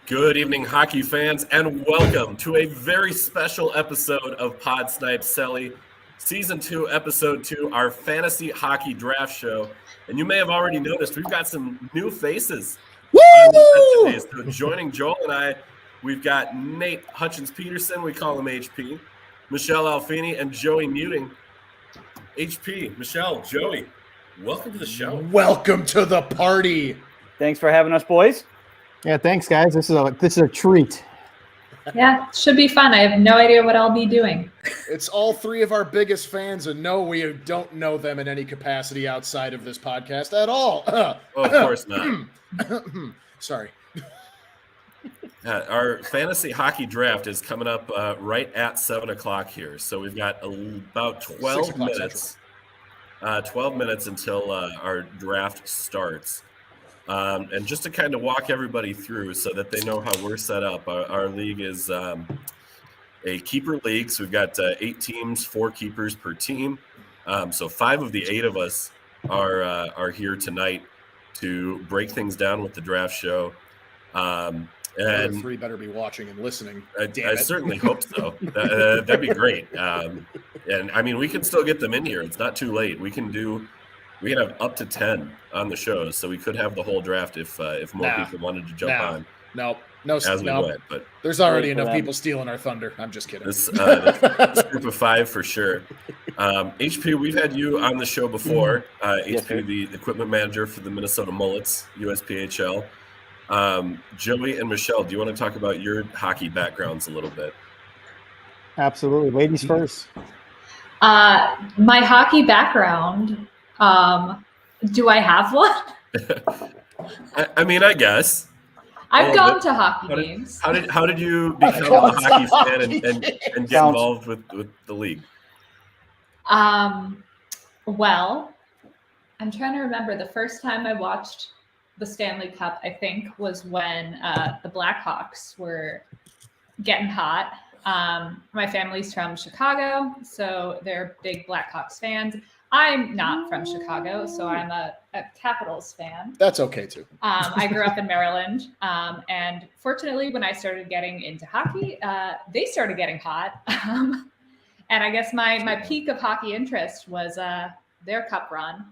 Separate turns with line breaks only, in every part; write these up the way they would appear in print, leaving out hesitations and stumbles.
Good evening, hockey fans, and welcome to a very special episode of Pod Snipe Celly, Season 2, Episode 2, our fantasy hockey draft show. And you may have already noticed we've got some new faces on the set today. So joining Joel and I, we've got Nate Hutchins-Peterson, we call him HP, Michelle Alfini, and Joey Muting. HP, Michelle, Joey, welcome to the show.
Welcome to the party.
Thanks for having us, boys.
Yeah, thanks, guys. This is a treat.
Yeah, should be fun. I have no idea what I'll be doing.
It's all three of our biggest fans, and no, we don't know them in any capacity outside of this podcast at all.
Well, of course not.
Sorry.
Our fantasy hockey draft is coming up right at 7 o'clock here. So we've got about 12 minutes. 12 minutes until our draft starts. And just to kind of walk everybody through so that they know how we're set up, our league is a keeper league. So we've got 8 teams, 4 keepers per team. So 5 of the 8 of us are here tonight to break things down with the draft show. And
the 3 better be watching and listening.
I certainly hope so. That'd be great. And I mean, we can still get them in here. It's not too late. We can have up to 10 on the show, so we could have the whole draft if more people wanted to jump on.
No.
Went, but
there's already enough people stealing our thunder. I'm just kidding.
This group of 5 for sure. HP, we've had you on the show before. HP, the equipment manager for the Minnesota Mullets, USPHL. Joey and Michelle, do you want to talk about your hockey backgrounds a little bit?
Absolutely. Ladies first.
My hockey background, do I have one?
I mean, I guess.
I've gone to hockey games.
How did you become a hockey fan and get involved with the league?
Well, I'm trying to remember the first time I watched the Stanley Cup, I think, was when the Blackhawks were getting hot. My family's from Chicago, so they're big Blackhawks fans. I'm not from Chicago, so I'm a Capitals fan.
That's okay, too.
I grew up in Maryland, and fortunately, when I started getting into hockey, they started getting hot. And I guess my peak of hockey interest was their cup run.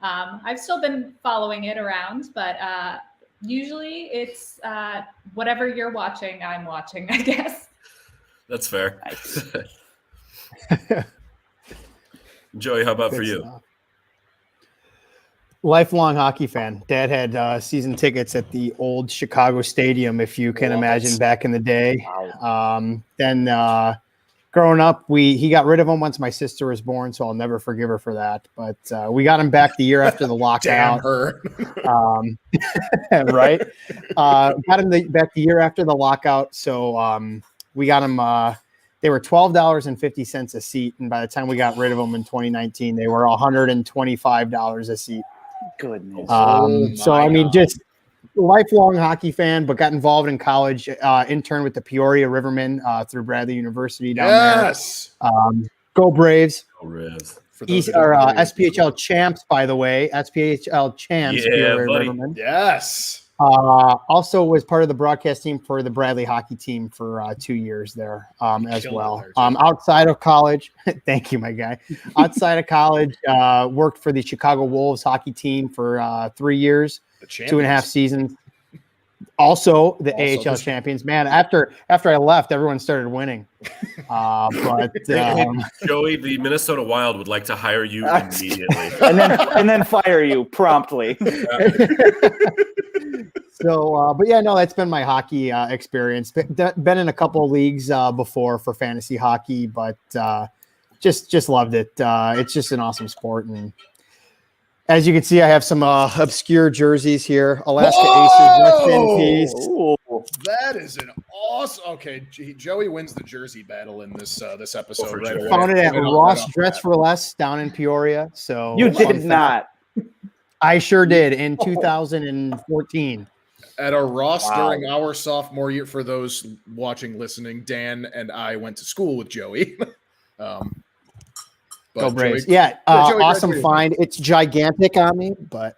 I've still been following it around, but usually it's whatever you're watching, I'm watching, I guess.
That's fair. Joey, how about for you?
Lifelong hockey fan. Dad had season tickets at the old Chicago Stadium, if you can imagine, back in the day.
Wow.
Then growing up, he got rid of them once my sister was born, so I'll never forgive her for that. But we got him back the year after the lockout.
Damn her.
Right? Got him back the year after the lockout, so we got him. They were $12.50 a seat, and by the time we got rid of them in 2019, they were $125 a seat.
Goodness.
So I mean, just lifelong hockey fan, but got involved in college. Interned with the Peoria Rivermen through Bradley University down there. Go Braves!
Go Braves!
SPHL champs, by the way. SPHL champs.
Yeah,
Peoria
buddy.
Rivermen.
Yes.
Also was part of the broadcast team for the Bradley hockey team for 2 years there as well. Outside of college, thank you, my guy. Outside of college, worked for the Chicago Wolves hockey team for 3 years, 2.5 seasons. Also the AHL champions. Man, after I left, everyone started winning. But
Joey, the Minnesota Wild would like to hire you immediately,
and then fire you promptly.
So, but yeah, no, that's been my hockey experience. Been in a couple of leagues before for fantasy hockey, but just loved it. It's just an awesome sport, and as you can see, I have some obscure jerseys here. Alaska Aces, rest in peace.
Ooh.
That is an awesome. Okay, Joey wins the jersey battle in this episode.
For
Right
sure.
away.
Found it at Ross Dress for Less down in Peoria. So
You did not.
I sure did in 2014.
At a Ross
Wow.
during our sophomore year. For those watching, listening, Dan and I went to school with Joey.
Go Braves!
Joey,
Yeah,
Joey
awesome
graduated.
find. It's gigantic on me, but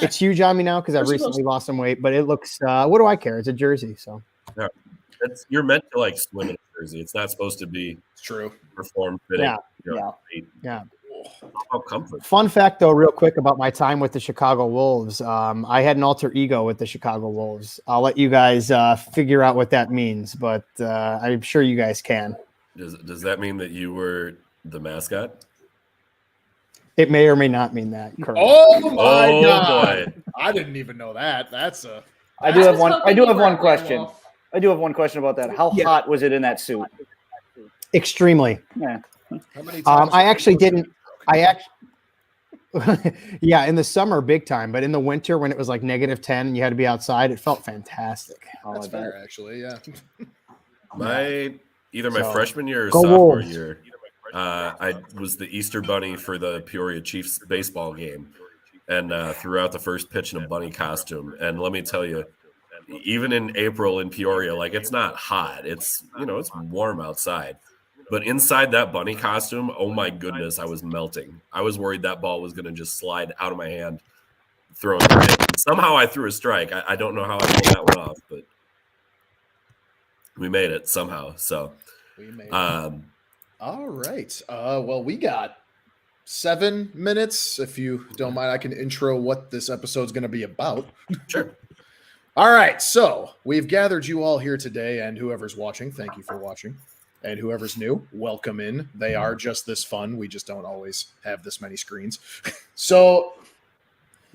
It's huge on me now because I've
We're
recently
supposed-
lost some weight, but it looks, what do I care? It's a jersey. So
You're meant to like swim in a jersey. It's not supposed to be
It's true.
perform fitting.
Yeah.
Weight.
Yeah.
How comfort.
Fun fact, though, real quick about my time with the Chicago Wolves. I had an alter ego with the Chicago Wolves. I'll let you guys figure out what that means, but I'm sure you guys can.
Does that mean that you were the mascot?
It may or may not mean that. Correct.
Oh my God!
Boy.
I didn't even know that. That's a.
I do have one. I
hoping
do
you
have
were
one
a
question.
werewolf.
I do have one question about that. How hot was it in that suit?
Extremely.
Yeah.
How many times
I actually didn't. I actually. Yeah, in the summer, big time, but in the winter, when it was like -10 and you had to be outside, it felt fantastic.
That's fair, actually. Yeah.
Either my
So,
freshman year or
go
sophomore
Wolves.
year, I was the Easter Bunny for the Peoria Chiefs baseball game, and threw out the first pitch in a bunny costume. And let me tell you, even in April in Peoria, like it's not hot. It's it's warm outside. But inside that bunny costume, oh my goodness, I was melting. I was worried that ball was going to just slide out of my hand, throwing the pitch. And somehow I threw a strike. I don't know how I pulled that one off, but we made it somehow. So,
We made it. All right. Well, we got 7 minutes. If you don't mind, I can intro what this episode's going to be about.
sure.
All right. So we've gathered you all here today, and whoever's watching, thank you for watching. And whoever's new, welcome in. They are just this fun. We just don't always have this many screens. So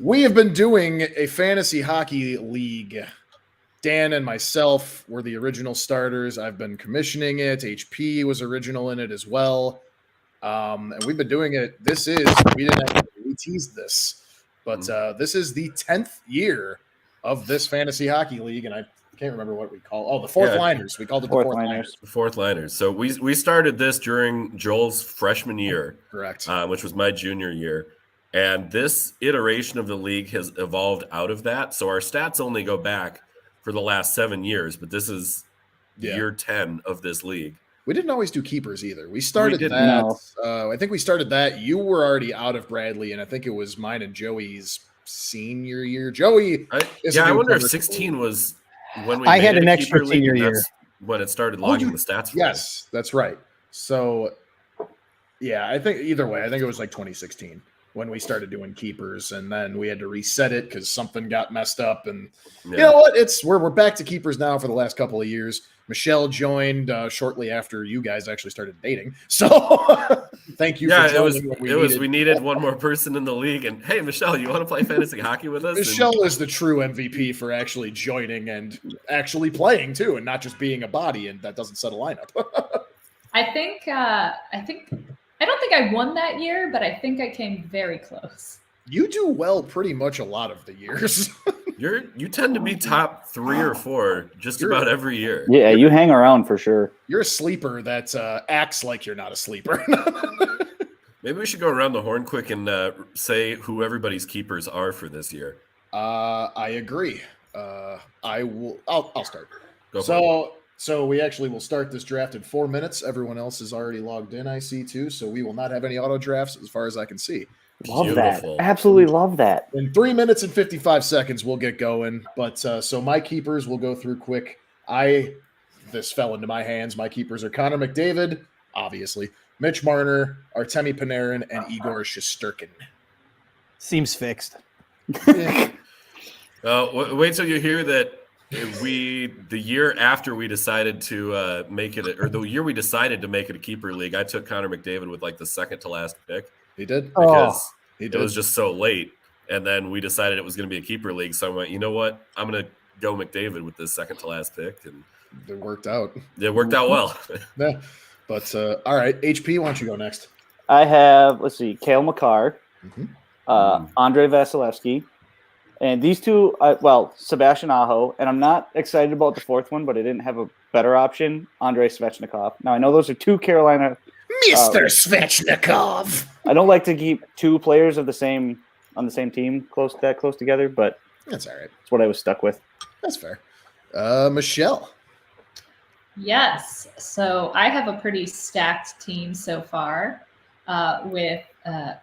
we have been doing a fantasy hockey league. Dan and myself were the original starters. I've been commissioning it. HP was original in it as well. And we've been doing it. We teased this, but this is the 10th year of this fantasy hockey league. And I can't remember what we call. Oh, the fourth liners. We called it the fourth liners.
The fourth liners. So we started this during Joel's freshman year,
Correct.
Which was my junior year. And this iteration of the league has evolved out of that. So our stats only go back for the last 7 years, but this is year 10 of this league.
We didn't always do keepers either. We started that.
No.
I think we started that. You were already out of Bradley, and I think it was mine and Joey's senior year. Joey,
I wonder if 16 was when we.
I had
made
an
a
extra
keeper league,
senior
and
year.
that's when it started logging the stats. For
yes, that's right. So, yeah, I think either way, I think it was like 2016 when we started doing keepers, and then we had to reset it because something got messed up. And you know what? We're back to keepers now for the last couple of years. Michelle joined shortly after you guys actually started dating. So thank you for joining.
We needed one more person in the league. And hey, Michelle, you want to play fantasy hockey with us?
Michelle is the true MVP for actually joining and actually playing too, and not just being a body, and that doesn't set a lineup.
I don't think I won that year, but I think I came very close.
You do well pretty much a lot of the years.
You tend to be top 3 or 4 just about every year.
Yeah, you hang around for sure.
You're a sleeper that acts like you're not a sleeper.
Maybe we should go around the horn quick and say who everybody's keepers are for this year.
I agree. I'll start.
Go for it.
So we actually will start this draft in 4 minutes. Everyone else is already logged in, I see too. So we will not have any auto drafts as far as I can see.
Love
Beautiful.
that. Absolutely love that.
In 3 minutes and 55 seconds, we'll get going. But so my keepers will go through quick. This fell into my hands. My keepers are Connor McDavid, obviously, Mitch Marner, Artemi Panarin, and Igor Shesterkin.
Seems fixed.
Wait till you hear that the year after we decided to make it, or the year we decided to make it a keeper league, I took Connor McDavid with like the second to last pick.
He did?
Because
He
it
did.
was just so late. And then we decided it was going to be a keeper league. So I went, you know what? I'm going to go McDavid with this second to last pick. And
It worked out.
it worked out well.
Yeah. But all right, HP, why don't you go next?
I have, let's see, Cale Makar,
Mhm.
Andre Vasilevsky, and these two, Sebastian Aho, and I'm not excited about the fourth one, but I didn't have a better option, Andrei Svechnikov. Now, I know those are two Carolina.
Mr. Svechnikov.
I don't like to keep two players on the same team close together, but
That's all right.
that's what I was stuck with.
That's fair. Michelle.
Yes. So I have a pretty stacked team so far with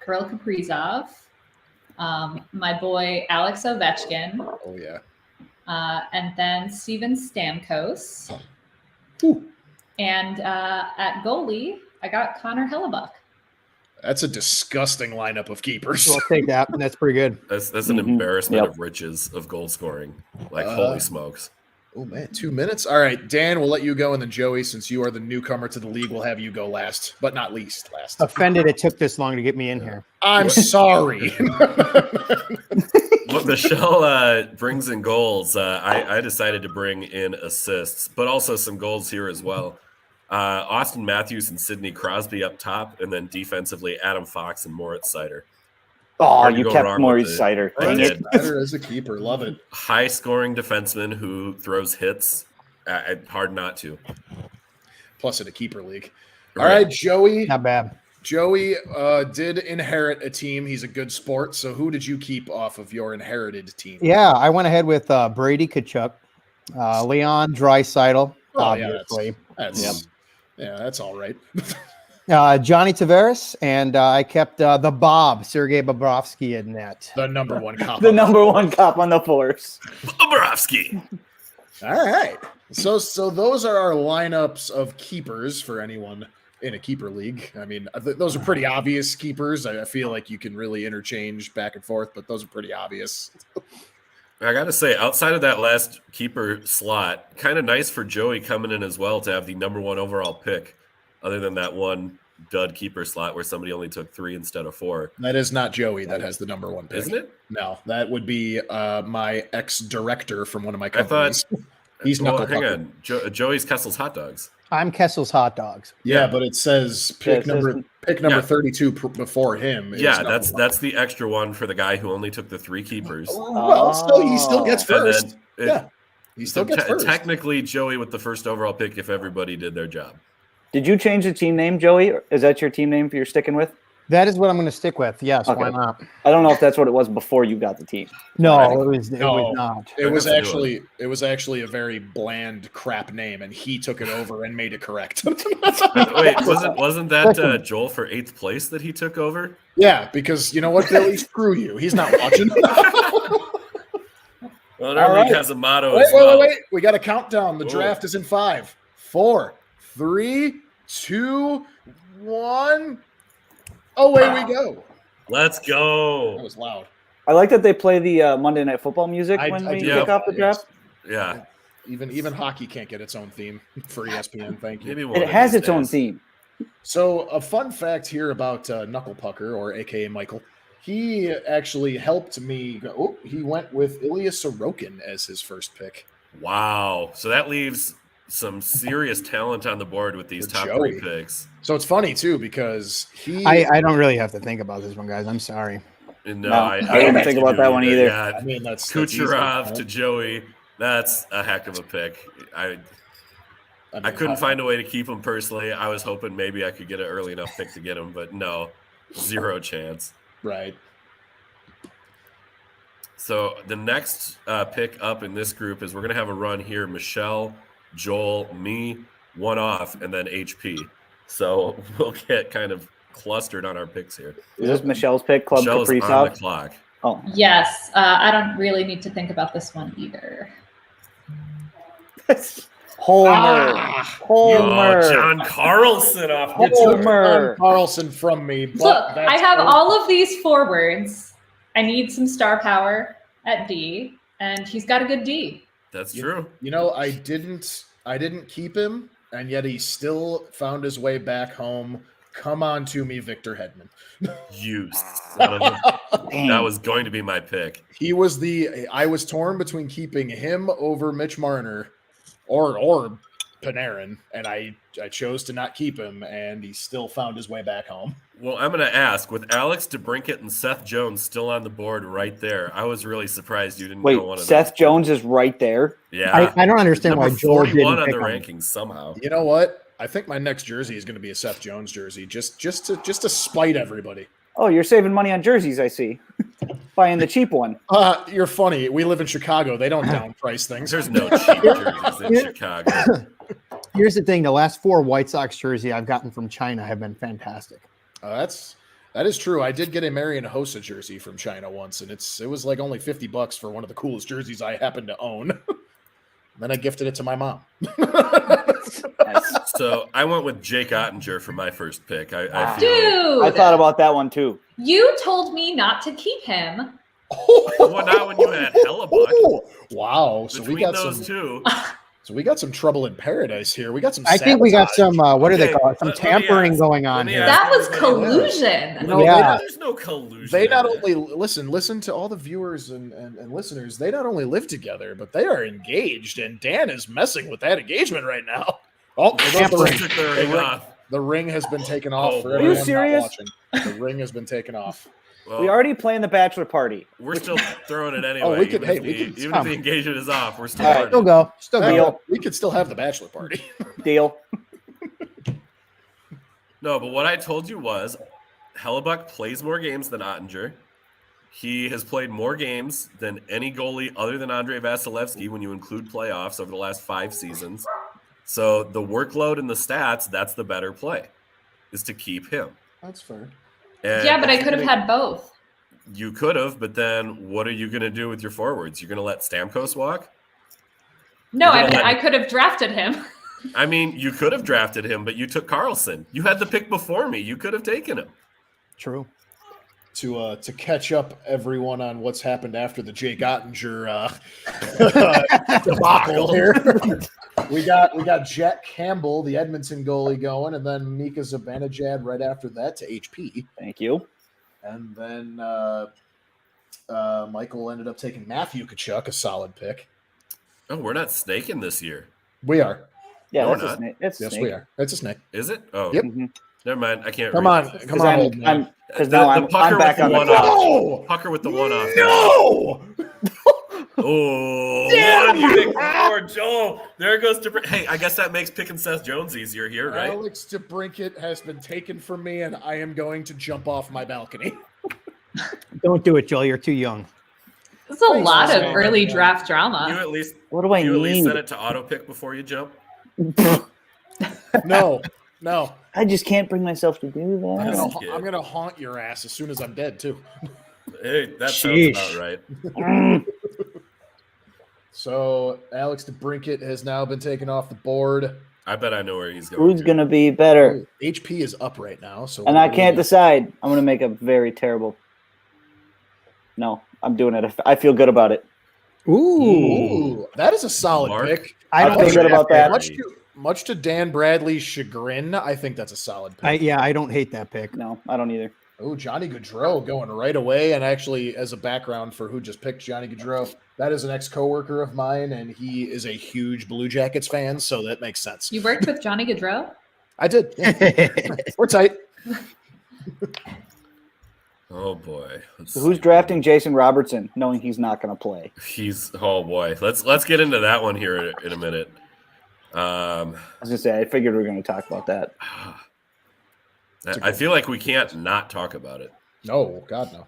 Kirill Kaprizov, my boy Alex Ovechkin,
Oh yeah.
and then Steven Stamkos.
Ooh,
And at goalie, I got Connor Hellebuck.
that's a disgusting lineup of keepers.
We'll take that. That's pretty good.
That's an embarrassment of riches of goal scoring. Like, holy smokes.
Oh man, 2 minutes. All right, Dan, we'll let you go, and then Joey, since you are the newcomer to the league, we'll have you go last, but not least. Last.
Offended it took this long to get me in here.
I'm sorry.
What Michelle brings in goals, I decided to bring in assists, but also some goals here as well. Austin Matthews and Sidney Crosby up top, and then defensively Adam Fox and Moritz Seider.
Oh, you kept Maurice Seider. Dang it.
Seider as a keeper, love it.
High scoring defenseman who throws hits. Hard not to.
Plus in a keeper league. All right, Joey.
Not bad.
Joey did inherit a team. He's a good sport. So who did you keep off of your inherited team?
Yeah, I went ahead with Brady Tkachuk, Leon Draisaitl, obviously.
That's all right.
Johnny Tavares, and I kept the Bob, Sergei Bobrovsky in net.
The number one cop.
The number one cop on the force.
Bobrovsky.
All right. So those are our lineups of keepers for anyone in a keeper league. I mean, those are pretty obvious keepers. I feel like you can really interchange back and forth, but those are pretty obvious.
I got to say, outside of that last keeper slot, kind of nice for Joey coming in as well to have the number one overall pick, other than that one dud keeper slot where somebody only took 3 instead of 4.
That is not Joey that has the number one pick.
Isn't it?
No, that would be my ex-director from one of my companies. He's
hang on. Joey's Kessel's Hot Dogs.
I'm Kessel's Hot Dogs.
Yeah, but it says pick number 32 before him.
Yeah, that's the extra one for the guy who only took the 3 keepers.
Well, he still gets first. He still gets first.
Technically, Joey with the first overall pick if everybody did their job.
Did you change the team name, Joey? Is that your team name you're sticking with?
That is what I'm going to stick with. Yes,
Okay.
Why not?
I don't know if that's what it was before you got the team.
No, it was not.
It was actually a very bland crap name, and he took it over and made it correct.
Wait, wasn't that Joel for 8th place that he took over?
Yeah, because you know what, Billy? Screw you. He's not watching.
Well, our league has a motto
wait,
as well.
Wait. We got a countdown. The draft is in 5, 4, 3, 2, 1. Away we go.
Let's go.
That was loud.
I like that they play the Monday Night Football music when we kick off the draft.
Yeah.
Even hockey can't get its own theme for ESPN. Thank you.
Maybe
it has its own theme.
So a fun fact here about Knuckle Pucker, or AKA Michael. He actually helped me. He went with Ilya Sorokin as his first pick.
Wow. So that leaves some serious talent on the board with these top 3 picks.
So it's funny too because
I don't really have to think about this one, guys. I'm sorry.
No,
I didn't think about that one either.
Yeah,
I mean, that's
Kucherov to Joey. That's a heck of a pick. I couldn't find a way to keep him personally. I was hoping maybe I could get an early enough pick to get him, but no, 0 chance.
Right.
So the next pick up in this group is we're going to have a run here. Michelle, Joel, me, one off, and then HP. So we'll get kind of clustered on our picks here.
Is this Michelle's pick? Club
Michelle's
Capri
on the
South?
clock.
Oh.
Yes. I don't really need to think about this one either.
Homer. Homer.
Oh, John Carlson off.
Homer.
Carlson from me. But
Look, I have all of these forwards. I need some star power at D, and he's got a good D.
That's true.
You know, I didn't keep him, and yet he still found his way back home. Come on to me, Victor Hedman.
You son of a... That was going to be my pick.
I was torn between keeping him over Mitch Marner or Panarin, and I chose to not keep him, and he still found his way back home.
Well, I'm going to ask, with Alex DeBrincat and Seth Jones still on the board right there, I was really surprised you didn't go one of those.
Seth Jones is right there?
Yeah.
I don't understand why Joel didn't
41 on
pick
the
him.
rankings somehow.
You know what? I think my next jersey is going to be a Seth Jones jersey, just to spite everybody.
Oh, you're saving money on jerseys, I see. Buying the cheap one.
You're funny. We live in Chicago. They don't downprice things.
There's no cheap jerseys in Chicago.
Here's the thing: the last 4 White Sox jersey I've gotten from China have been fantastic.
That is true. I did get a Marian Hossa jersey from China once, and it was like only $50 for one of the coolest jerseys I happen to own. Then I gifted it to my mom.
Nice.
So I went with Jake Ottinger for my first pick. I feel
Dude,
I thought about that one too.
you told me not to keep him.
well, not when you had Hellebuck.
Wow! So
Between
we got
those
some.
two,
So we got some trouble in paradise here. We got some.
I think we got
sabotage.
some. What do they
Okay,
call it? Some
let me
tampering
ask.
going
Let
on
me
here.
ask.
That was
everybody else.
collusion.
No,
Yeah.
There's no collusion.
They not
in it.
only listen to all the viewers and listeners. They not only live together, but they are engaged. And Dan is messing with that engagement right now. Oh,
They
there goes
both
the ring.
took their ring off.
The ring has been taken off
Oh,
for
boy.
everyone
Are you
not
serious?
watching. The ring has been taken off.
Well,
We already planned the bachelor party.
we're still throwing it anyway.
Oh, we could-
even
hey,
if
we
the,
could-
even if the engagement is off, we're still.
All right.
Still go. Still go.
Deal.
We could still have the bachelor party.
Deal.
No, but what I told you was Hellebuck plays more games than Ottinger. He has played more games than any goalie other than Andrei Vasilevsky when you include playoffs over the last 5 seasons. So the workload and the stats, that's the better play, is to keep him.
That's fair.
And
Yeah, but I
if
could have
you-
had both.
You could have, but then what are you going to do with your forwards? You're going to let Stamkos walk?
No,
You're gonna
I
let-
could have drafted him.
I mean, you could have drafted him, but you took Carlson. You had the pick before me. You could have taken him.
True.
To catch up everyone on what's happened after the Jake Ottinger debacle here. we got Jack Campbell, the Edmonton goalie, going, and then Mika Zibanejad right after that to HP,
Thank you.
and then Michael ended up taking Matthew Tkachuk, a solid pick.
Oh, we're not snaking this year.
We are.
Yeah,
No,
that's
we're
a
not.
snake. It's a
Yes,
snake.
we are. It's a snake.
Is it? Oh,
Yep.
Mhm.
never mind. I can't
Come
read.
on, come
Because
on, old man.
because
The-
now
the
I'm
pucker
back
with
on
the
the
one
clock.
No!
Pucker with the one off.
No!
Oh,
Damn
one
it!
pick for Joel. There goes to. Hey, I guess that makes picking Seth Jones easier here, right?
Alex DeBrincat has been taken from me, and I am going to jump off my balcony.
Don't do it, Joel. You're too young.
There's a lot of
so
early
much.
draft
You
drama.
at least
What do I
you at least
need?
set it to auto pick before you jump.
No.
I just can't bring myself to do that.
Skip.
I'm gonna haunt your ass as soon as I'm dead too.
Hey, that
Sheesh.
sounds about right.
Mm.
So Alex DeBrincat has now been taken off the board.
I bet I know where he's going.
Who's gonna be better?
HP is up right now, so
And I can't decide. I'm gonna make a very terrible. No, I'm doing it. I feel good about it.
Ooh.
Ooh, that is a solid
Mark?
pick.
I
I
don't
feel
hate
good
that
about
pick.
that.
Much to Dan Bradley's chagrin, I think that's a solid pick.
I don't hate that pick.
No, I don't either.
Oh, Johnny Gaudreau going right away. And actually, as a background for who just picked Johnny Gaudreau, that is an ex-coworker of mine, and he is a huge Blue Jackets fan, so that makes sense.
You worked with Johnny Gaudreau?
I did. Yeah. We're tight.
Oh boy.
So who's drafting Jason Robertson, knowing he's not gonna play?
He's oh boy. Let's get into that one here in a minute.
I was gonna say I figured we were gonna talk about that.
I feel like we can't not talk about it.
No, God, no.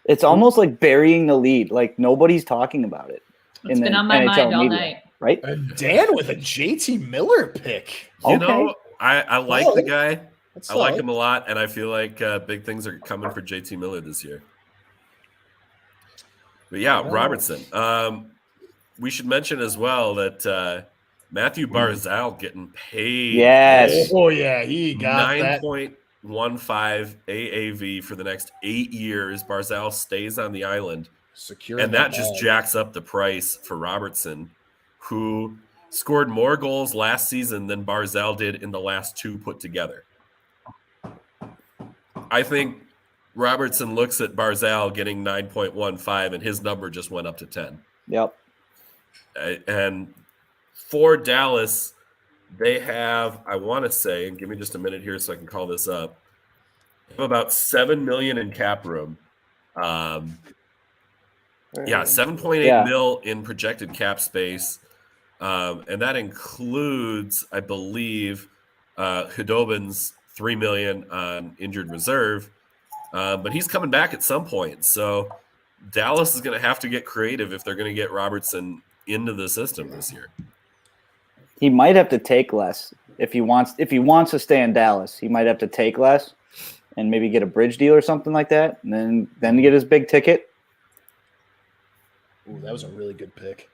It's almost like burying the lead. Like nobody's talking about it.
It's
in
been
the
on my
NHL
mind all
media,
night.
right?
And Dan with a JT Miller pick.
You
Okay.
know, I like the guy.
That's
I like
solid.
him a lot, and I feel like big things are coming for JT Miller this year. But yeah,
Oh.
Robertson. We should mention as well that Matthew Barzal getting paid
Yes.
Oh, yeah, he got that.
9.15 AAV for the next 8 years. Barzal stays on the island,
Secure
and that just
bag.
jacks up the price for Robertson, who scored more goals last season than Barzal did in the last 2 put together. I think Robertson looks at Barzal getting 9.15, and his number just went up to 10.
Yep.
And for Dallas, they have, I want to say, and give me just a minute here so I can call this up, they have about $7 million in cap room. Yeah, 7.8
Yeah.
mil in projected cap space. And that includes, I believe, Khudobin's $3 million on injured reserve. But he's coming back at some point. So Dallas is going to have to get creative if they're going to get Robertson into the system this year.
He might have to take less if he wants to stay in Dallas. He might have to take less. and maybe get a bridge deal or something like that, and then get his big ticket.
Ooh, that was a really good pick.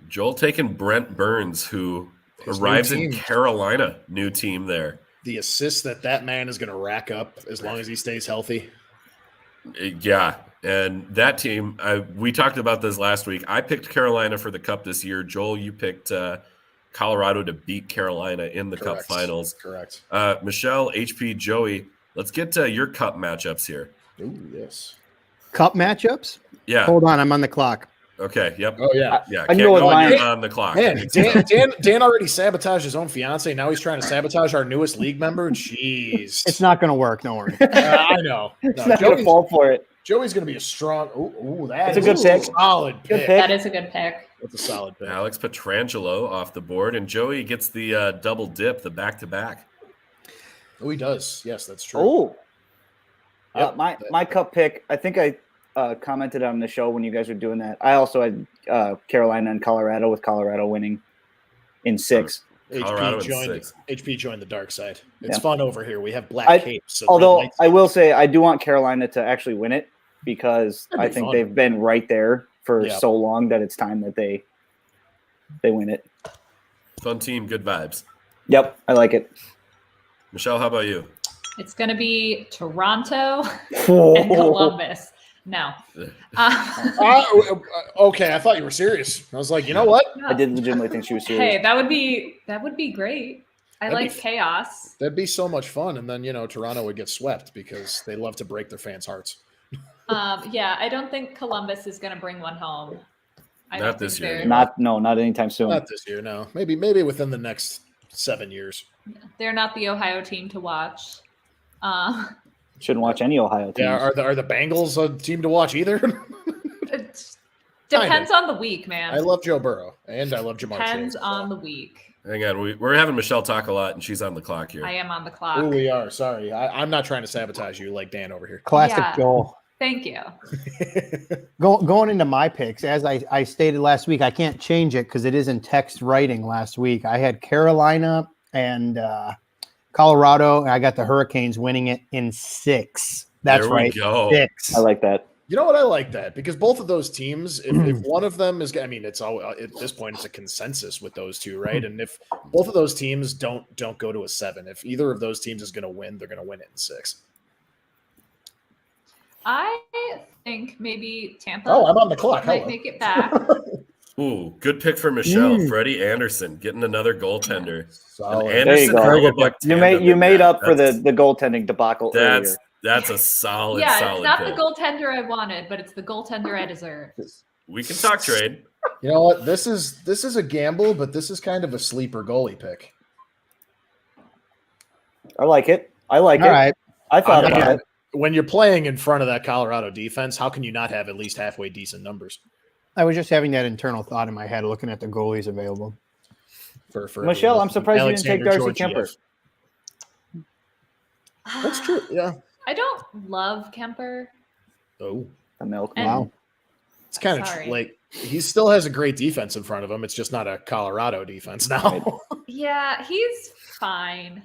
Joel taking Brent Burns, who
His
arrives
new
in
team.
Carolina. New team there.
The assists that man is going to rack up as long as he stays healthy.
Yeah, and that team, we talked about this last week. I picked Carolina for the Cup this year. Joel, you picked Colorado to beat Carolina in the Cup finals.
Correct.
Michelle, HP, Joey, let's get to your Cup matchups here.
Ooh, yes.
Cup matchups?
Yeah.
Hold on, I'm on the clock.
Okay. Yep.
Oh, yeah.
Yeah.
I
Can't
know
go
what
when you're
mine-
on the clock.
Man, Dan already sabotaged his own fiance. Now he's trying to sabotage our newest league member. Jeez.
It's not going to work. Don't worry.
I know.
He's
No,
not going to fall for it.
Joey's going to be a strong. Ooh, that's
a good pick.
Solid
Good
pick.
pick.
That is a good pick.
That's a solid pick.
Alex Petrangelo off the board, and Joey gets the double dip, the back-to-back.
Oh, he does. Yes, that's true.
Oh,
Yep.
my Cup pick. I think I commented on the show when you guys were doing that. I also had Carolina and Colorado, with Colorado winning in 6.
Colorado in
HP
6.
joined the dark side. It's
Yeah.
fun over here. We have black capes. So
Although
red lights-
I will say I do want Carolina to actually win it, because
That'd be
I think
fun.
they've been right there for
Yeah.
so long that it's time that they win it.
Fun team, good vibes.
Yep, I like it.
Michelle, how about you?
It's going to be Toronto and Columbus. No.
Okay, I thought you were serious. I was like, you know what?
I did legitimately think she was serious.
Hey, that would be great. I
That'd
like
be-
chaos.
That'd be so much fun. And then, Toronto would get swept because they love to break their fans' hearts.
Yeah, I don't think Columbus is going to bring one home. I
Not
don't
this
think
year,
they're-
Not anytime soon.
Not this year, no. Maybe within the next 7 years.
They're not the Ohio team to watch.
Shouldn't watch any Ohio teams.
Yeah, are the Bengals a team to watch either?
It depends on the week, man.
I love Joe Burrow and I love Jamar
Depends
Chase.
on the week.
Hang on, we're having Michelle talk a lot, and she's on the clock here.
I am on the clock.
Oh, we are. Sorry. I'm not trying to sabotage you like Dan over here.
Classic
Yeah.
Joel.
Thank you.
Going into my picks, as I stated last week, I can't change it because it is in text writing last week. I had Carolina and Colorado, and I got the Hurricanes winning it in 6. That's
There we
right.
go.
6.
I like that.
You know what? I like that because both of those teams, if one of them is, I mean, it's all at this point, it's a consensus with those two, right? And if both of those teams don't go to a 7, if either of those teams is going to win, they're going to win it in 6.
I think maybe Tampa
Oh, I'm on the clock.
might
Hello.
make it back.
Ooh, good pick for Michelle. Freddie Anderson getting another goaltender.
Solid.
An
There you
Anderson
go.
Hellebuyck
You
tandem
made
in that.
up for the
That's-
goaltending debacle earlier.
That's a solid,
Yeah,
solid
it's not
pick.
the goaltender I wanted, but it's the goaltender I deserve.
We can talk trade.
You know what? This is a gamble, but this is kind of a sleeper goalie pick.
I like it.
All
it.
right.
I thought about
Again,
it.
when you're playing in front of that Colorado defense, how can you not have at least halfway decent numbers
I was just having that internal thought in my head, looking at the goalies available.
for
Michelle,
everyone?
I'm surprised you didn't take
Alexander
Darcy Kemper.
Georgiev. That's true. Yeah.
I don't love Kemper.
Oh,
The milk.
And
Wow.
it's kind of
Sorry.
like he still has a great defense in front of him. It's just not a Colorado defense now.
Yeah, he's fine.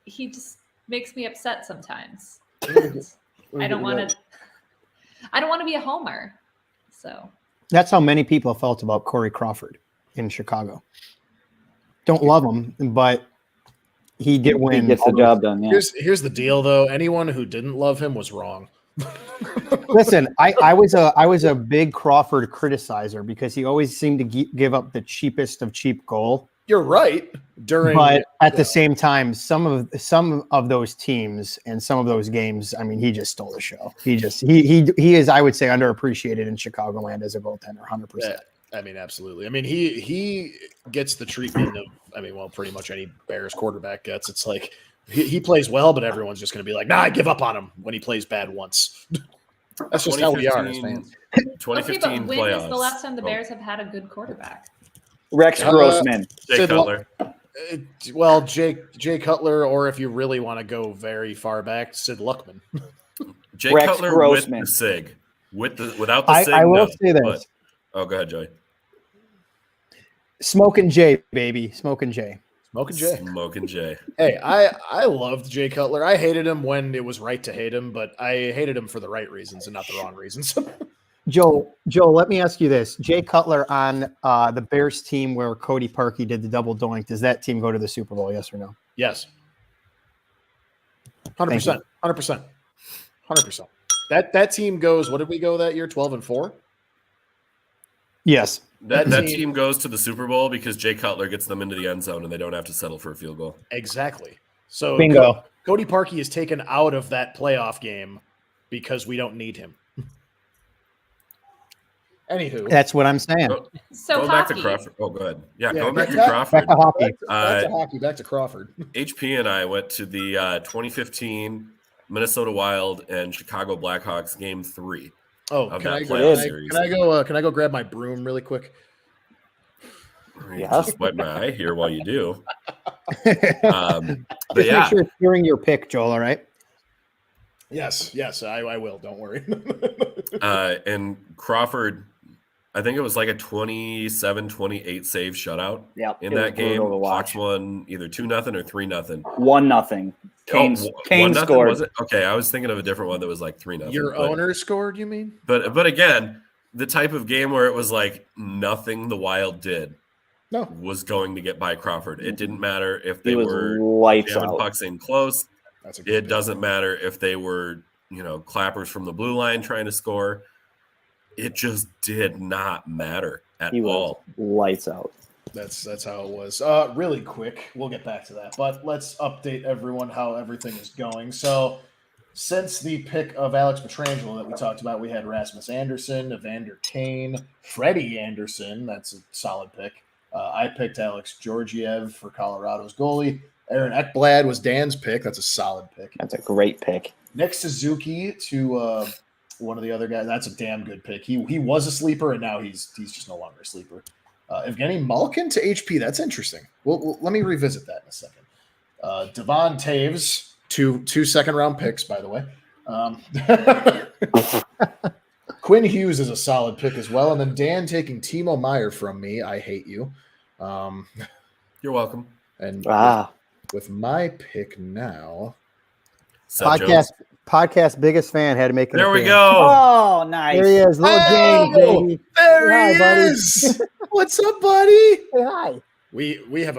He just makes me upset sometimes. I don't want to be a homer. So
That's how many people felt about Corey Crawford in Chicago. Don't love him, but he did
He
win.
gets the job done. Yeah.
Here's the deal, though. Anyone who didn't love him was wrong.
Listen, I was a big Crawford criticizer because he always seemed to give up the cheapest of cheap goal.
You're right.
But at the same time, some of those teams and some of those games, I mean, he just stole the show. He is, I would say, underappreciated in Chicagoland as a goaltender, 100%.
Yeah, I mean, absolutely. I mean, he gets the treatment of, pretty much any Bears quarterback gets. It's like he plays well, but everyone's just going to be like, nah, I give up on him when he plays bad once. That's just how we are as fans.
2015
okay, but when
playoffs.
is the last time the
Oh,
Bears have had a good quarterback?
Rex Grossman.
Jay
Sid
Cutler.
Well, Jay Cutler, or if you really want to go very far back, Sid Luckman.
Jay
Rex
Cutler
Grossman.
with the SIG. Without the SIG,
I will
no.
say this.
But- oh, go ahead, Joey.
Smoking Jay, baby. Smoking Jay.
Smoking Jay.
Smoking Jay.
Hey, I loved Jay Cutler. I hated him when it was right to hate him, but I hated him for the right reasons and not the wrong reasons.
Joe, let me ask you this. Jay Cutler on the Bears team where Cody Parkey did the double doink, does that team go to the Super Bowl, yes or no?
Yes. 100%. 100%. 100%. That team goes, what did we go that year? 12-4?
Yes.
That team goes to the Super Bowl because Jay Cutler gets them into the end zone and they don't have to settle for a field goal.
Exactly. So
bingo.
Cody Parkey is taken out of that playoff game because we don't need him. Anywho.
That's what I'm saying.
So
going back to Crawford. Oh, go ahead. Yeah, going back to Crawford.
Back to hockey.
Back to hockey. Back to Crawford.
HP and I went to the 2015 Minnesota Wild and Chicago Blackhawks Game 3.
Oh,
of
can
that
I
playoff
go?
series.
Can I go grab my broom really quick?
You just wipe my eye here while you do.
Just
But yeah,
make sure it's during your pick, Joel, all right?
Yes, I will. Don't worry.
and Crawford, I think it was like a 27-28 save shutout in that game. Hawks won either 2-0 or 3-0.
1-0. Kane scored.
Was it? Okay, I was thinking of a different one that was like 3-0.
Your owner scored, you mean?
But again, the type of game where it was like nothing the Wild did was going to get by Crawford. It didn't matter if they were jamming pucks in close. It doesn't matter if they were, clappers from the blue line trying to score. It just did not matter at all.
Lights out.
That's how it was. Really quick, we'll get back to that, but let's update everyone how everything is going. So, since the pick of Alex Pietrangelo that we talked about, we had Rasmus Anderson, Evander Kane, Freddie Anderson. That's a solid pick. I picked Alex Georgiev for Colorado's goalie. Aaron Ekblad was Dan's pick. That's a solid pick.
That's a great pick.
Nick Suzuki to one of the other guys. That's a damn good pick. He was a sleeper, and now he's just no longer a sleeper. Evgeny Malkin to HP. That's interesting. Well, let me revisit that in a second. Devon Taves, two second-round picks, by the way. Quinn Hughes is a solid pick as well. And then Dan taking Timo Meyer from me. I hate you.
You're welcome.
And with my pick now.
Podcast biggest fan had to make it.
There we go.
Oh, nice.
There he is. Little James, baby.
There he is. What's up, buddy?
Say hi.
We have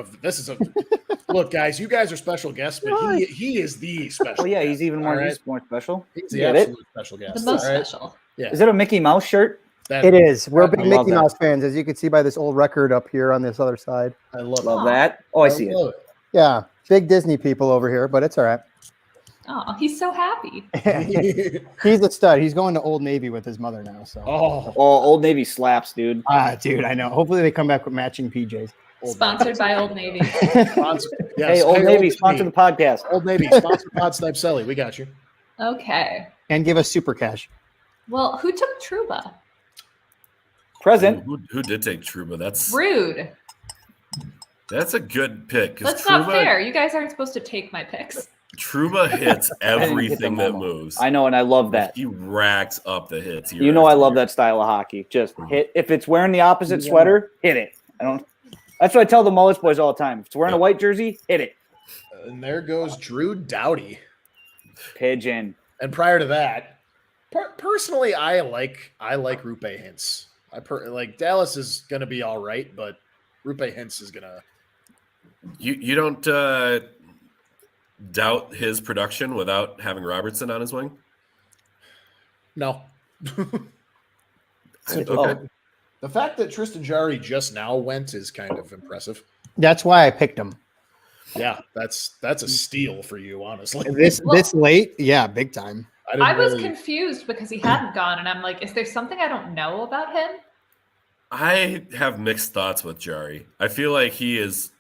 look, guys, you guys are special guests, but he is the special.
Oh yeah, he's
guest,
even more special.
He's the absolute special guest.
The most special.
Yeah.
Is it a Mickey Mouse shirt?
It is. We're big Mickey Mouse fans, as you can see by this old record up here on this other side.
I love
that. Oh, I see it.
Yeah, big Disney people over here, but it's all right.
Oh, he's so happy.
He's a stud. He's going to Old Navy with his mother now. So.
Oh, Old Navy slaps, dude.
Dude, I know. Hopefully they come back with matching PJs.
Sponsored by Old Navy.
Yes.
Hey, Old Navy, sponsor the podcast.
Old Navy, sponsor Pod Snipe Celly. We got you.
Okay.
And give us super cash.
Well, who took Trouba?
Present.
Who did take Trouba? That's
rude.
That's a good pick.
That's not fair. You guys aren't supposed to take my picks.
Trouba hits everything that moves.
I know, and I love that.
He racks up the hits.
You know I love that style of hockey. Just hit. If it's wearing the opposite sweater, hit it. That's what I tell the Mullets boys all the time. If it's wearing a white jersey, hit it.
And there goes Drew Doughty.
Pigeon.
And prior to that, personally, I like Rupe Hintz. Dallas is gonna be all right, but Rupe Hintz is gonna.
You don't doubt his production without having Robertson on his wing?
No.
Okay.
The fact that Tristan Jarry just now went is kind of impressive.
That's why I picked him.
Yeah, that's a steal for you, honestly.
This late, yeah, big time.
I was confused because he hadn't gone, and I'm like, is there something I don't know about him?
I have mixed thoughts with Jarry. I feel like he is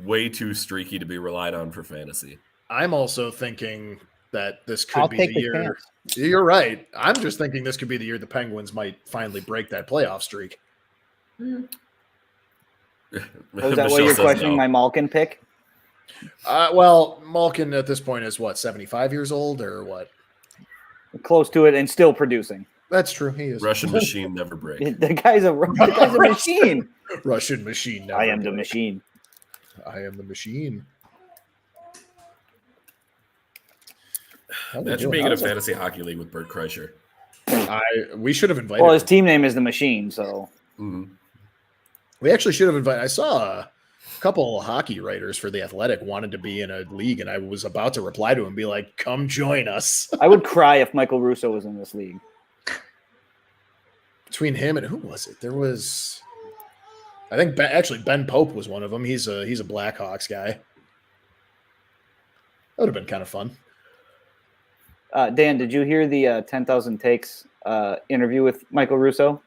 way too streaky to be relied on for fantasy.
I'm also thinking that this could be the year. You're right. I'm just thinking this could be the year the Penguins might finally break that playoff streak.
Is that why you're questioning my Malkin pick?
Well, Malkin at this point is what, 75 years old or what?
Close to it and still producing.
That's true. He is.
Russian machine never breaks.
The guy's a machine.
Russian machine.
I am the machine.
I am the machine.
Imagine being in a fantasy hockey league with Bert Kreischer.
We should have invited.
Well, his
him.
team name is the Machine, so
We actually should have invited. I saw a couple hockey writers for The Athletic wanted to be in a league, and I was about to reply to him and be like, "Come join us."
I would cry if Michael Russo was in this league.
Between him and who was it? There was, I think, Ben Pope was one of them. He's a Blackhawks guy. That would have been kind of fun.
Dan, did you hear the 10,000 Takes interview with Michael Russo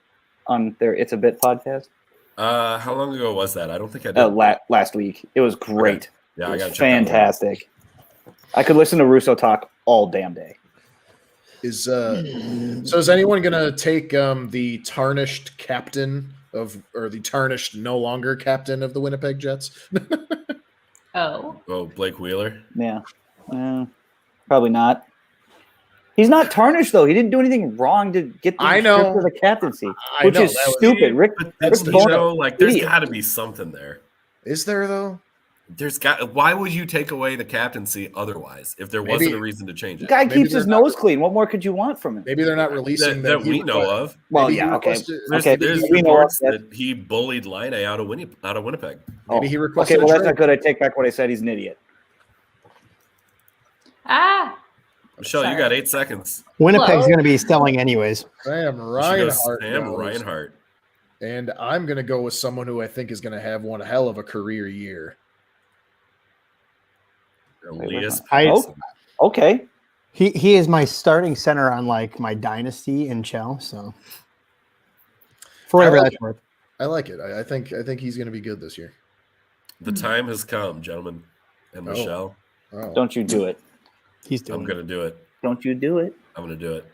on their It's a Bit podcast?
How long ago was that? I don't think I did.
Last week. It was great.
Yeah,
it was
I got
fantastic. I could listen to Russo talk all damn day.
So is anyone gonna take the tarnished captain or the tarnished no longer captain of the Winnipeg Jets?
Oh,
Blake Wheeler.
Yeah. Probably not. He's not tarnished though. He didn't do anything wrong to get the script for the captaincy, which is stupid.
There's got to be something there.
Is there though?
Why would you take away the captaincy otherwise if there wasn't a reason to change it?
The guy keeps his nose clean. What more could you want from him?
Maybe they're not releasing
that we know of.
Well, yeah, okay.
There's reports that he bullied Line out of Winnipeg.
Maybe he requested.
Okay, well, that's not good. I take back what I said. He's an idiot.
Michelle, you got 8 seconds.
Winnipeg's going to be selling anyways.
Sam Reinhart.
Sam Reinhart.
And I'm going to go with someone who I think is going to have one hell of a career year.
Elias.
Okay.
He is my starting center on like my dynasty in Chell. So for whatever that's worth,
I like it. I think he's going to be good this year.
The time has come, gentlemen, and Michelle.
Oh.
Don't you do it.
I'm going to do it.
Don't you do it.
I'm going to do it.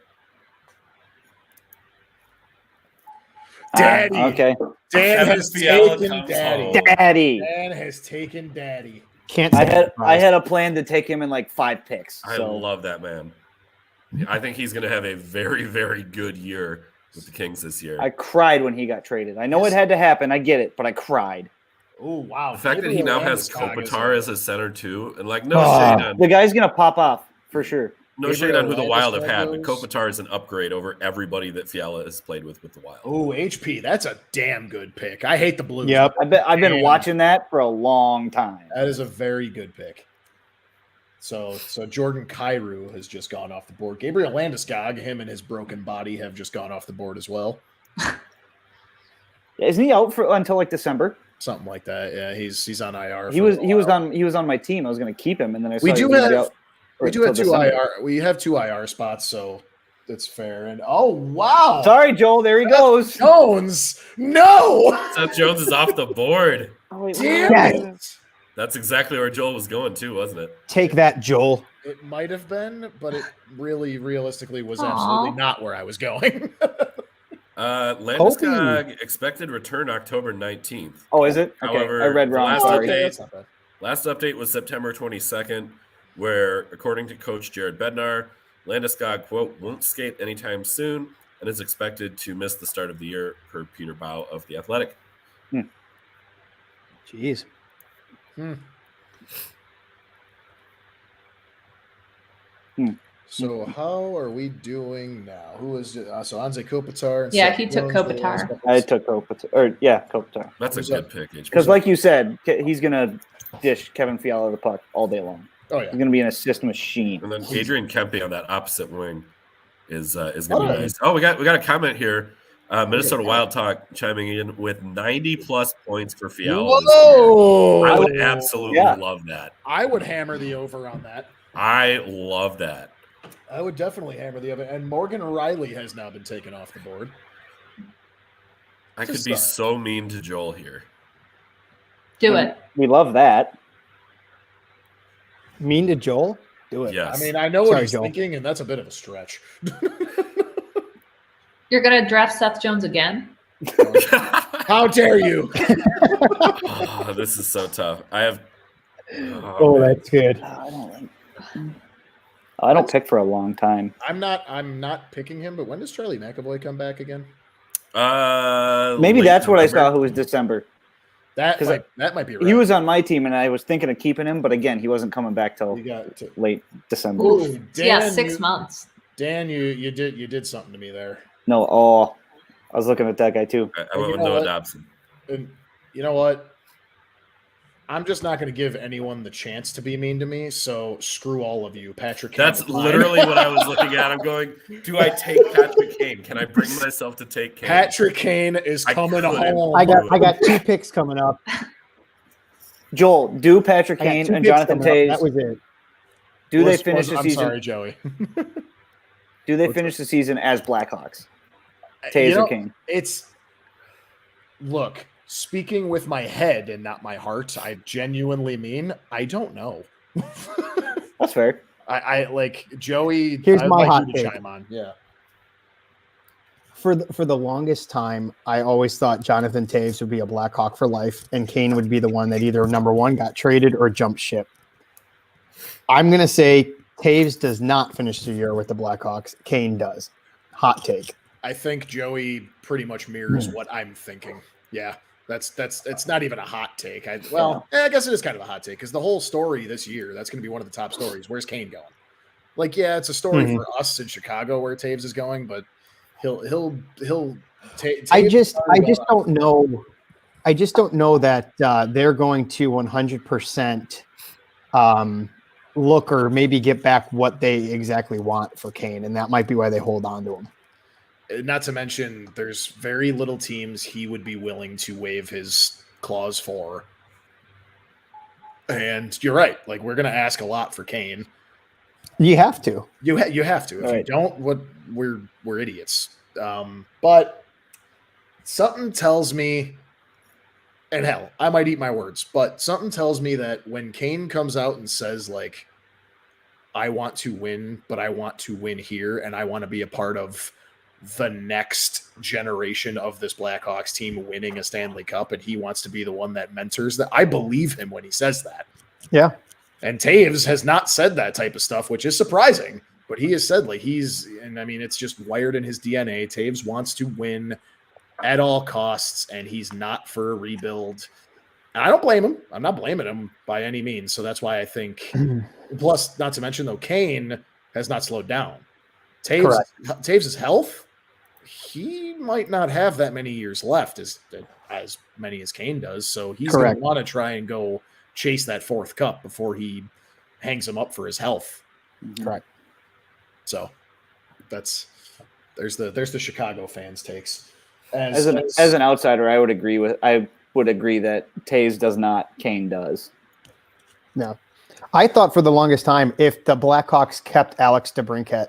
Daddy.
Okay.
Dan has taken Daddy.
Daddy.
Dan has taken Daddy.
I had a plan to take him in like 5 picks.
I love that man. I think he's going to have a very, very good year with the Kings this year.
I cried when he got traded. I know it had to happen. I get it, but I cried.
Oh, wow.
The fact that he now has Kopitar as a center too, and like shade on
the guy's going to pop off for sure.
No shade on who the Wild have had, but Kopitar is an upgrade over everybody that Fiala has played with the Wild.
Oh, HP, that's a damn good pick. I hate the Blues.
Yep.
I've been watching that for a long time.
That is a very good pick. So Jordan Kyrou has just gone off the board. Gabriel Landeskog, him and his broken body have just gone off the board as well.
Isn't he out until like December?
Something like that. Yeah, he's on IR.
He was on my team. I was going to keep him, and then I saw
we do have two
December.
IR. We have 2 IR spots, so that's fair. And oh wow,
sorry, Joel. There he goes.
Jones. No,
Seth Jones is off the board.
Oh, wait,
damn it.
That's exactly where Joel was going too, wasn't it?
Take that, Joel.
It might have been, but it really, realistically, was absolutely not where I was going.
Landeskog expected return October 19th.
Oh, is it? Okay,
However,
I read wrong.
Last update was September 22nd, where, according to Coach Jared Bednar, Landeskog, quote, won't skate anytime soon and is expected to miss the start of the year, per Peter Bow of The Athletic.
Jeez.
So how are we doing now? Who is it? So Anze Kopitar. And
yeah, he took Kopitar.
I took Kopitar. Kopitar.
That's a good pick.
Because like you said, he's going to dish Kevin Fiala the puck all day long.
Oh, yeah.
He's going to be an assist machine.
And then Adrian Kempe on that opposite wing is going to be nice. Oh, we got a comment here. Minnesota Wild Talk chiming in with 90-plus points for Fiala.
Whoa!
I would absolutely love that.
I would hammer the over on that.
I love that.
I would definitely hammer the over. And Morgan Riley has now been taken off the board.
I could be so mean to Joel here.
Do it.
We love that.
Mean to Joel? Do it.
Yes.
I mean, I know what he's thinking, and that's a bit of a stretch.
You're going to draft Seth Jones again?
How dare you?
Oh, this is so tough. I have.
That's good.
I don't pick for a long time.
I'm not picking him, but when does Charlie McAvoy come back again?
Maybe that's what I saw. Who was December?
That might be right.
He was on my team, and I was thinking of keeping him, but again, he wasn't coming back till late December.
Ooh, Dan,
6 months.
Dan, you did something to me there.
No, I was looking at that guy too.
I went with Noah Dobson.
And you know what? I'm just not going to give anyone the chance to be mean to me. So screw all of you, Patrick Kane.
That's literally what I was looking at. I'm going, do I take Patrick Kane? Can I bring myself to take Kane?
Patrick Kane is coming home.
I got 2 picks coming up.
Joel, do Patrick Kane and Jonathan Taves.
That was it.
Do they finish the
I'm
season?
sorry, Joey.
Do they finish the season as Blackhawks? Taves or Kane?
Look, speaking with my head and not my heart, I genuinely mean I don't know.
That's fair.
I like Joey.
Here's my hot
you to
take.
chime on. Yeah.
For the longest time, I always thought Jonathan Taves would be a Blackhawk for life, and Kane would be the one that either number one got traded or jumped ship. I'm gonna say Taves does not finish the year with the Blackhawks. Kane does. Hot take.
I think Joey pretty much mirrors what I'm thinking. Yeah. That's it's not even a hot take. I guess it is kind of a hot take because the whole story this year, that's going to be one of the top stories. Where's Kane going? Like, yeah, it's a story for us in Chicago where Taves is going, but he'll. I just
don't know. I just don't know that they're going to 100% look or maybe get back what they exactly want for Kane, and that might be why they hold on to him.
Not to mention, there's very little teams he would be willing to waive his clause for. And you're right. Like, we're going to ask a lot for Kane.
You have to. You
have to. If you don't, we're idiots. But something tells me, and hell, I might eat my words, but something tells me that when Kane comes out and says, like, I want to win, but I want to win here, and I want to be a part of the next generation of this Blackhawks team winning a Stanley Cup, and he wants to be the one that mentors that. I believe him when he says that.
Yeah.
And Taves has not said that type of stuff, which is surprising, but he has said, like, it's just wired in his DNA. Taves wants to win at all costs, and he's not for a rebuild. And I don't blame him. I'm not blaming him by any means. So that's why I think, plus, not to mention though, Kane has not slowed down. Taves' health, he might not have that many years left as many as Kane does. So he's going to want to try and go chase that 4th cup before he hangs him up for his health.
Correct.
So there's the Chicago fans' takes.
As an outsider, I would agree that Taves does not, Kane does.
No. I thought for the longest time, if the Blackhawks kept Alex DeBrincat,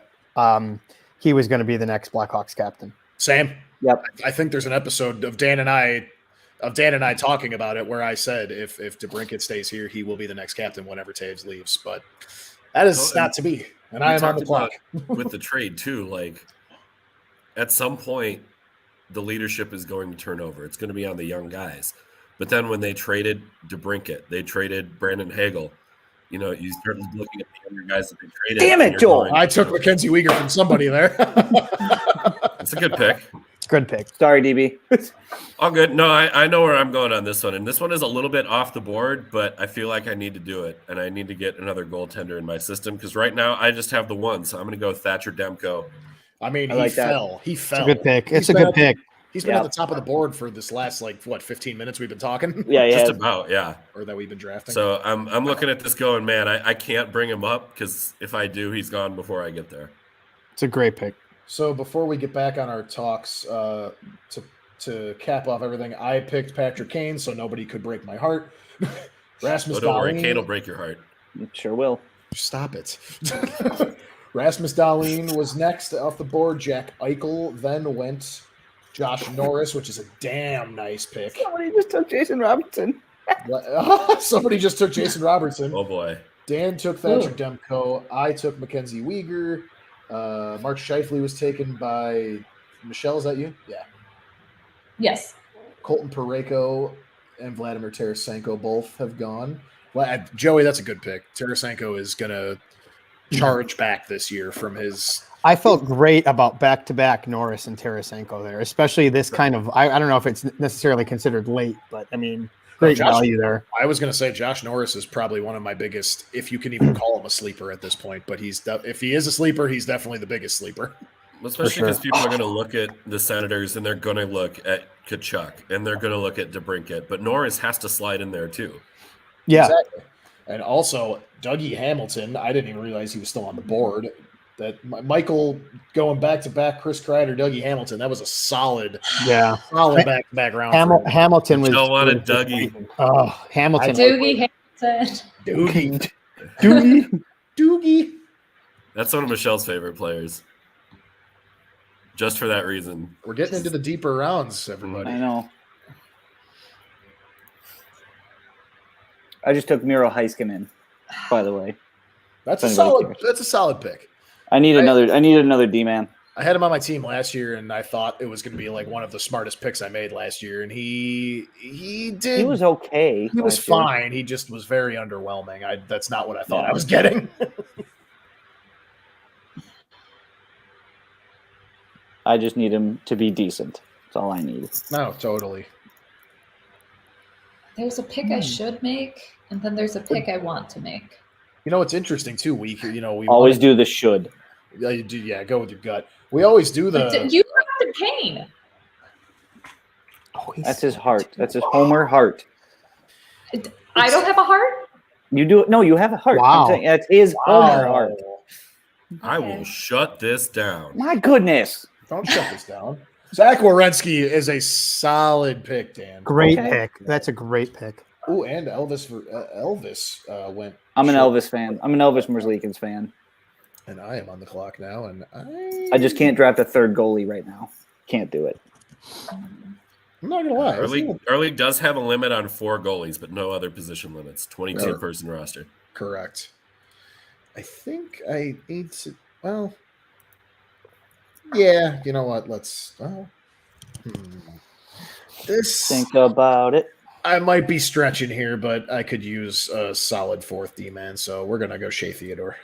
he was going to be the next Blackhawks captain.
Same.
Yep.
I think there's an episode of Dan and I talking about it where I said if DeBrincat stays here, he will be the next captain whenever Taves leaves. But that is not to be. And I am on the clock.
With the trade too, like at some point, the leadership is going to turn over. It's going to be on the young guys. But then when they traded DeBrincat, they traded Brandon Hagel. You know, you start looking at the younger guys that they traded.
Damn it, Joel!
I took Mackenzie Weegar from somebody there.
It's a good pick.
Good pick.
Sorry, DB.
All good. No, I know where I'm going on this one. And this one is a little bit off the board, but I feel like I need to do it. And I need to get another goaltender in my system because right now I just have the one. So I'm going to go Thatcher Demko.
I mean, he fell.
It's a good pick. It's a good pick.
He's been at the top of the board for this last 15 minutes we've been talking.
Yeah,
just about, yeah.
Or that we've been drafting.
So I'm looking at this going, man, I can't bring him up because if I do, he's gone before I get there.
It's a great pick.
So before we get back on our talks, to cap off everything, I picked Patrick Kane, so nobody could break my heart. Rasmus
don't worry,
Dahlin.
Kane will break your heart.
It sure will.
Stop it. Rasmus Dahlin was next off the board. Jack Eichel then went Josh Norris, which is a damn nice pick.
Somebody just took Jason Robertson.
Somebody just took Jason Robertson.
Oh, boy.
Dan took Thatcher Demko. I took Mackenzie Weegar. Mark Scheifele was taken by Michelle. Is that you? Yeah.
Yes.
Colton Parayko and Vladimir Tarasenko both have gone. Well, Joey, that's a good pick. Tarasenko is going to charge back this year from his.
I felt great about back-to-back Norris and Tarasenko there, especially this kind of. I don't know if it's necessarily considered late, but I mean, great value there.
I was going to say Josh Norris is probably one of my biggest, if you can even call him a sleeper at this point. But if he is a sleeper, he's definitely the biggest sleeper.
Especially because people are going to look at the Senators and they're going to look at Tkachuk and they're going to look at DeBrincat, but Norris has to slide in there too.
Yeah,
exactly. And also Dougie Hamilton. I didn't even realize he was still on the board. That Michael going back to back, Chris Kreider, Dougie Hamilton. That was a solid back to back round.
Hamilton was.
Michelle wanted Dougie.
Oh, Hamilton.
Dougie Hamilton.
Doogie.
That's one of Michelle's favorite players. Just for that reason.
We're getting into the deeper rounds, everybody.
I know. I just took Miro Heiskanen, by the way.
That's a solid pick.
I need another D-man.
I had him on my team last year, and I thought it was going to be like one of the smartest picks I made last year. And he did.
He was okay.
He was fine. He just was very underwhelming. That's not what I thought I was getting.
I just need him to be decent. That's all I need.
No, totally.
There's a pick I should make, and then there's a pick I want to make.
You know, it's interesting too. We
always do the should.
Yeah, go with your gut. We always do the.
You have to Kane.
That's his heart. That's his Homer heart.
I don't have a heart.
You do. No, you have a heart.
Wow.
I'm saying that's his Homer heart.
I will shut this down.
My goodness.
Don't shut this down. Zach Werenski is a solid pick, Dan.
Great pick. That's a great pick.
Oh, and Elvis went.
I'm an Elvis fan. I'm an Elvis Merzlikins fan.
And I am on the clock now, and
I just can't draft a third goalie right now. Can't do it.
I'm not gonna lie.
Our league does have a limit on 4 goalies, but no other position limits. 22-person roster.
Correct. I think I need to. Well, yeah. You know what? Let's. This.
Think about it.
I might be stretching here, but I could use a solid fourth D-man, so we're gonna go Shea Theodore.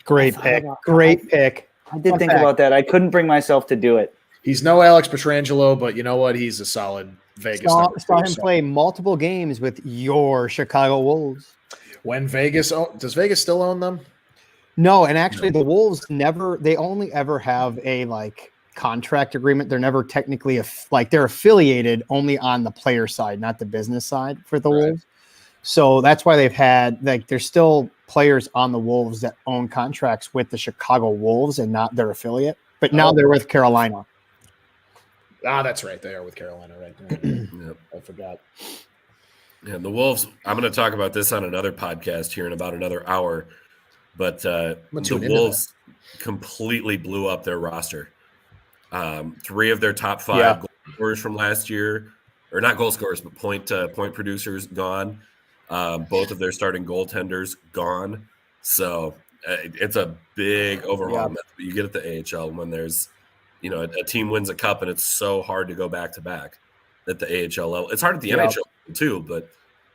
Great pick. Great pick.
I did think about that. I couldn't bring myself to do it.
He's no Alex Pietrangelo, but you know what? He's a solid Vegas.
Saw him play multiple games with your Chicago Wolves.
When does Vegas still own them?
No, and actually the Wolves they only ever have a contract agreement. They're never technically they're affiliated only on the player side, not the business side for the Wolves. So that's why they've had there's still players on the Wolves that own contracts with the Chicago Wolves and not their affiliate. But now they're with Carolina.
Ah, that's right. They are with Carolina, right?
Yep.
I forgot.
Yeah, the Wolves, I'm going to talk about this on another podcast here in about another hour, but the Wolves completely blew up their roster. 3 of their top 5 goal scorers from last year, or not goal scorers, but point producers gone. Both of their starting goaltenders gone. So it's a big overhaul. Yeah. You get at the AHL when there's, a team wins a cup and it's so hard to go back to back at the AHL level. It's hard at the NHL too, but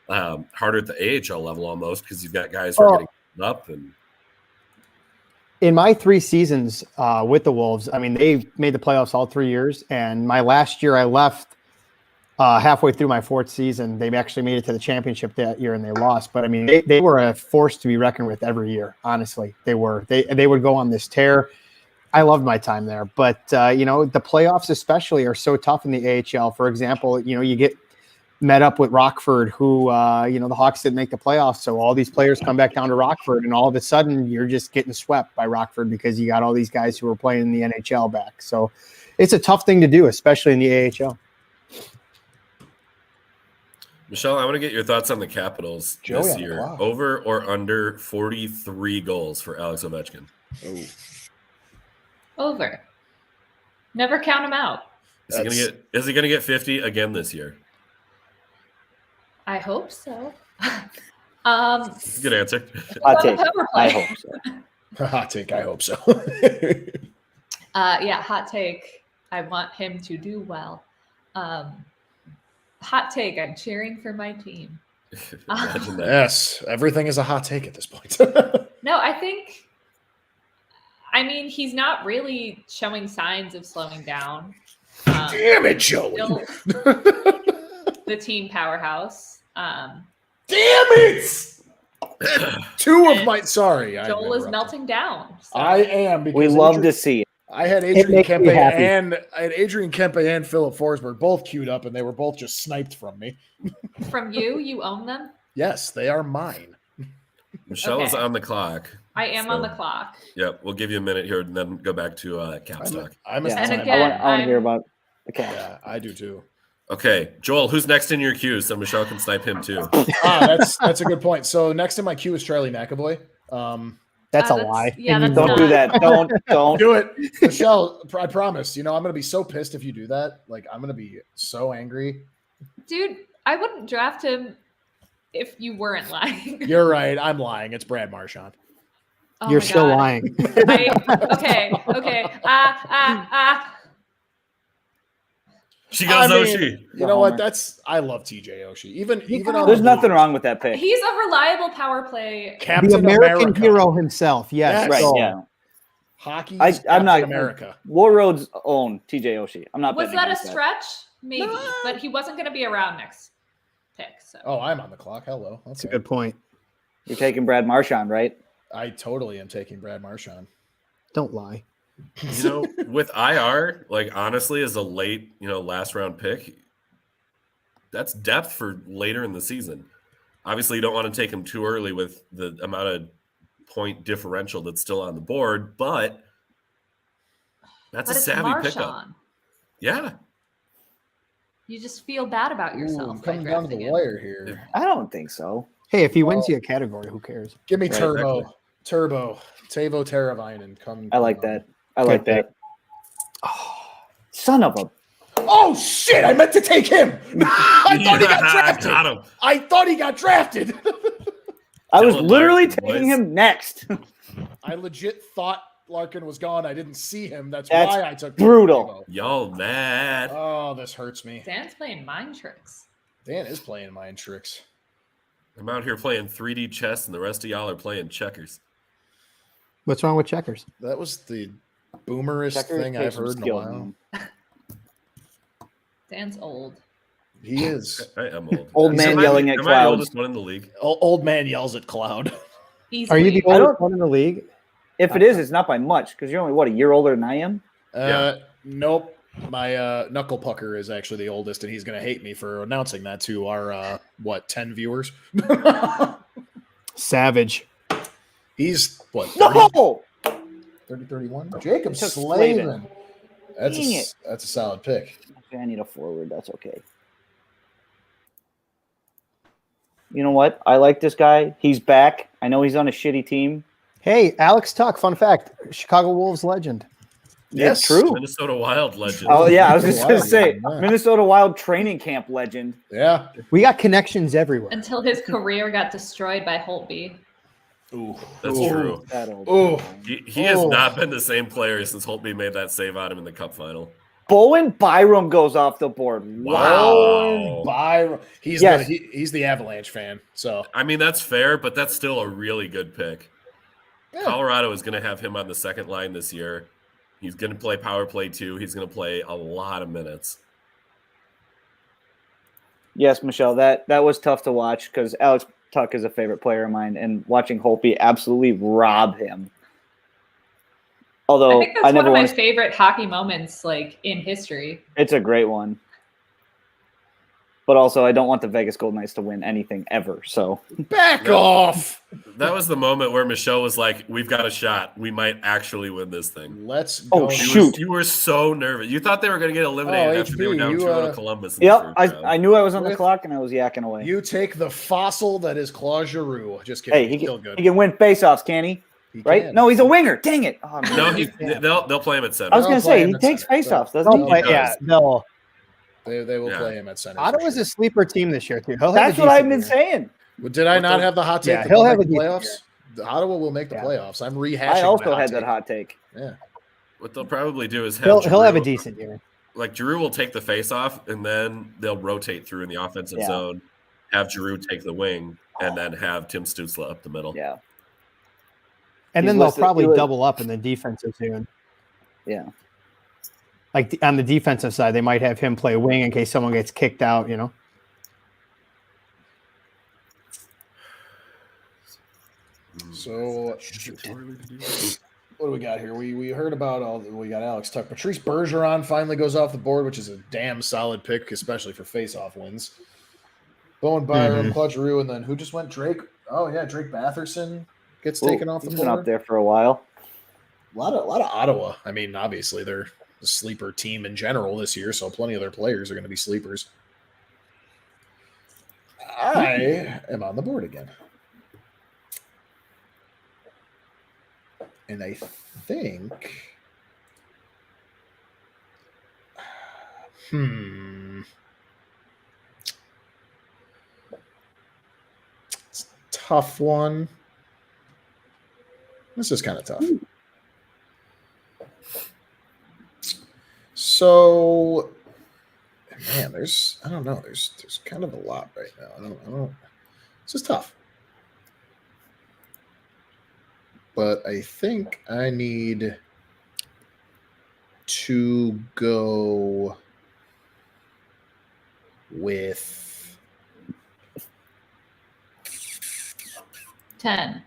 harder at the AHL level almost because you've got guys who are getting up. And
in my 3 seasons with the Wolves, I mean, they made the playoffs all 3 years. And my last year I left halfway through my 4th season. They actually made it to the championship that year and they lost. But I mean, they were a force to be reckoned with every year. Honestly, they were. They would go on this tear. I loved my time there. But, the playoffs especially are so tough in the AHL. For example, you get met up with Rockford who, the Hawks didn't make the playoffs. So all these players come back down to Rockford and all of a sudden you're just getting swept by Rockford because you got all these guys who were playing in the NHL back. So it's a tough thing to do, especially in the AHL.
Michelle, I want to get your thoughts on the Capitals this year. Over or under 43 goals for Alex Ovechkin?
Oh.
Over. Never count him out.
Is he going to get 50 again this year?
I hope so.
Good answer.
Hot take. I hope so.
Hot take. I hope so.
Hot take. I want him to do well. Hot take. I'm cheering for my team.
Yes, everything is a hot take at this point.
No, I think I mean, he's not really showing signs of slowing down.
Damn it, Joey!
Still the team powerhouse.
Damn it! Two of my sorry, I
Joel is
interrupted.
melting down. So.
I am because
We love
Adrian-
to see it.
I had
It
Adrian
makes me
Kempe
happy.
and Philip Forsberg both queued up, and they were both just sniped from me.
From you own them?
Yes, they are mine.
Michelle is
Okay.
on the clock.
I am on
So-
the clock.
Yep, we'll give you a minute here and then go back to cap stock.
I'm a
Yeah,
And
sign-
again-
I want to hear
I'm-
about the cat.
Yeah, I do too.
Okay, Joel, who's next in your queue so Michelle can snipe him too?
That's a good point. So next in my queue is Charlie McAvoy.
That's a lie.
Yeah,
And you
that's
Don't
know
do
it.
that. Don't.
Do it, Michelle. I promise. I'm gonna be so pissed if you do that. Like I'm gonna be so angry.
Dude, I wouldn't draft him if you weren't lying.
You're right. I'm lying. It's Brad Marchand.
Oh
You're
my
still
God.
lying.
Okay.
She goes
I mean,
Oshie.
You know what?
Homer.
I love TJ Oshie. Even
can-
on
There's
the
nothing
Blues.
wrong with that pick.
He's a reliable power play.
Captain
The American
America.
hero himself. Yes.
Yes.
Right,
So,
yeah.
Hockey.
I'm not-
America.
Warroad's own TJ Oshie. I'm not
Was
betting
that a
against
stretch? Maybe,
No.
but he wasn't going to be around next pick. So
Oh, I'm on the clock. Hello.
That's a
Okay.
good point.
You're taking Brad Marchand, right?
I totally am taking Brad Marchand.
Don't lie.
With IR, like honestly, as a late, last round pick, that's depth for later in the season. Obviously, you don't want to take him too early with the amount of point differential that's still on the board, but that's
but
a
it's
savvy pickup.
Marchand.
Yeah.
You just feel bad about
Ooh,
yourself.
I'm
by
coming down to
drafting
the
him.
wire here.
I don't think so.
Hey, if he wins you a category, who cares?
Give me
Right,
Turbo.
exactly.
Turbo. Tavo Teravainen. Come.
I like
come on.
that. I like
Good
that. Oh, son of a.
Oh shit! I meant to take him. I thought he got drafted.
Got him.
I thought he got drafted.
I was
Dylan
literally
Larkin,
taking
boys.
him next.
I legit thought Larkin was gone. I didn't see him. That's
That's
why I took
brutal.
Y'all mad.
Oh, this hurts me.
Dan's playing mind tricks.
Dan is playing mind tricks.
I'm out here playing 3D chess, and the rest of y'all are playing checkers.
What's wrong with checkers?
That was the boomerest
Checkers
thing
takes
I've
some
heard in a
skill,
while.
man.
Dan's old.
He is.
I am old.
Old man
Am I-
yelling at
am I the
clouds.
oldest one in the league?
Old man yells at cloud.
Easily.
Are you the
I
oldest
don't-
one in the league?
If it is, it's not by much because you're only, a year older than I am?
Nope. My knuckle pucker is actually the oldest, and he's going to hate me for announcing that to our 10 viewers.
Savage.
He's what? 30,
No!
31. Jacob
Took
Slavin. That's
Dang it.
that's a solid pick.
Okay, I need a forward. That's okay. You know what? I like this guy. He's back. I know he's on a shitty team.
Hey, Alex Tuck, fun fact. Chicago Wolves legend.
Yes.
true.
Minnesota Wild legend.
Oh yeah, I was just gonna
Wild,
say
yeah.
Minnesota Wild training camp legend.
Yeah.
We got connections everywhere.
Until his career got destroyed by Holtby.
Ooh.
That's
Ooh.
true.
That old
Ooh.
guy.
He has
Oh.
not been the same player since Holtby made that save on him in the Cup final.
Bowen Byram goes off the board. Wow.
Owen Byram. He's
Yes.
he's the Avalanche fan. So
I mean, that's fair, but that's still a really good pick.
yeah.
Colorado is going to have him on the second line this year. He's going to play power play too. He's going to play a lot of minutes.
Yes, Michelle, that was tough to watch because Alex Tuck is a favorite player of mine, and watching Holtby absolutely rob him. Although
I think that's one
never
of my
want to,
favorite hockey moments, like in history.
it's a great one. But also, I don't want the Vegas Golden Knights to win anything ever. So
Back
No.
off.
That was the moment where Michelle was like, "We've got a shot. We might actually win this thing."
Let's
Oh,
go.
shoot.
You were so nervous. You thought they were going to get eliminated
Oh,
after they were
HB,
down
you,
2-0 to
uh,
Columbus. In the
yep,
first round.
I knew I was on the
With-
clock and I was yakking away.
You take the fossil that is Claude Giroux. Just kidding.
Hey, he
Still
can,
good.
he can win faceoffs, can he?
He
Right?
can.
No, he's a winger. Dang it. Oh, man.
No, they'll play him at center.
I was going
They'll
to
play
say,
him
he
at
takes
center.
faceoffs,
They'll
doesn't he?
play,
does.
yeah, they'll.
They will
Yeah.
play him at center. for
Ottawa's
sure.
a sleeper team this year, too. He'll have
That's
a
what I've
decent
been
year.
saying.
Well, did I
What
not
the-
have the hot take?
Yeah,
that
he'll
they'll
have
make
a
the
decent
playoffs. The Ottawa will make the
Yeah.
playoffs. I'm rehashing.
I also
my
had that
take.
hot take.
Yeah.
What they'll probably do is have
He'll have a
Giroux-
decent year.
Like Giroux will take the face off, and then they'll rotate through in the offensive
Yeah.
zone, have Giroux take the wing, and then have Tim Stützle up the middle.
Yeah.
And
He's
then they'll
listed-
probably
he was-
double up in the defensive zone.
Yeah.
Like on the defensive side, they might have him play wing in case someone gets kicked out, you know?
So what do we got here? We heard about we got Alex Tuck. Patrice Bergeron finally goes off the board, which is a damn solid pick, especially for face-off wins. Bowen Byram, Claude Giroux, and then who just went? Drake. Oh yeah, Drake Batherson gets taken off the
He's
board.
been up there for a while.
A lot of Ottawa. I mean, obviously they're the sleeper team in general this year, so plenty of their players are going to be sleepers. I am on the board again. And I think it's a tough one. This is kind of tough. So, man, I don't know. There's kind of a lot right now. I don't. This is tough. But I think I need to go with
10,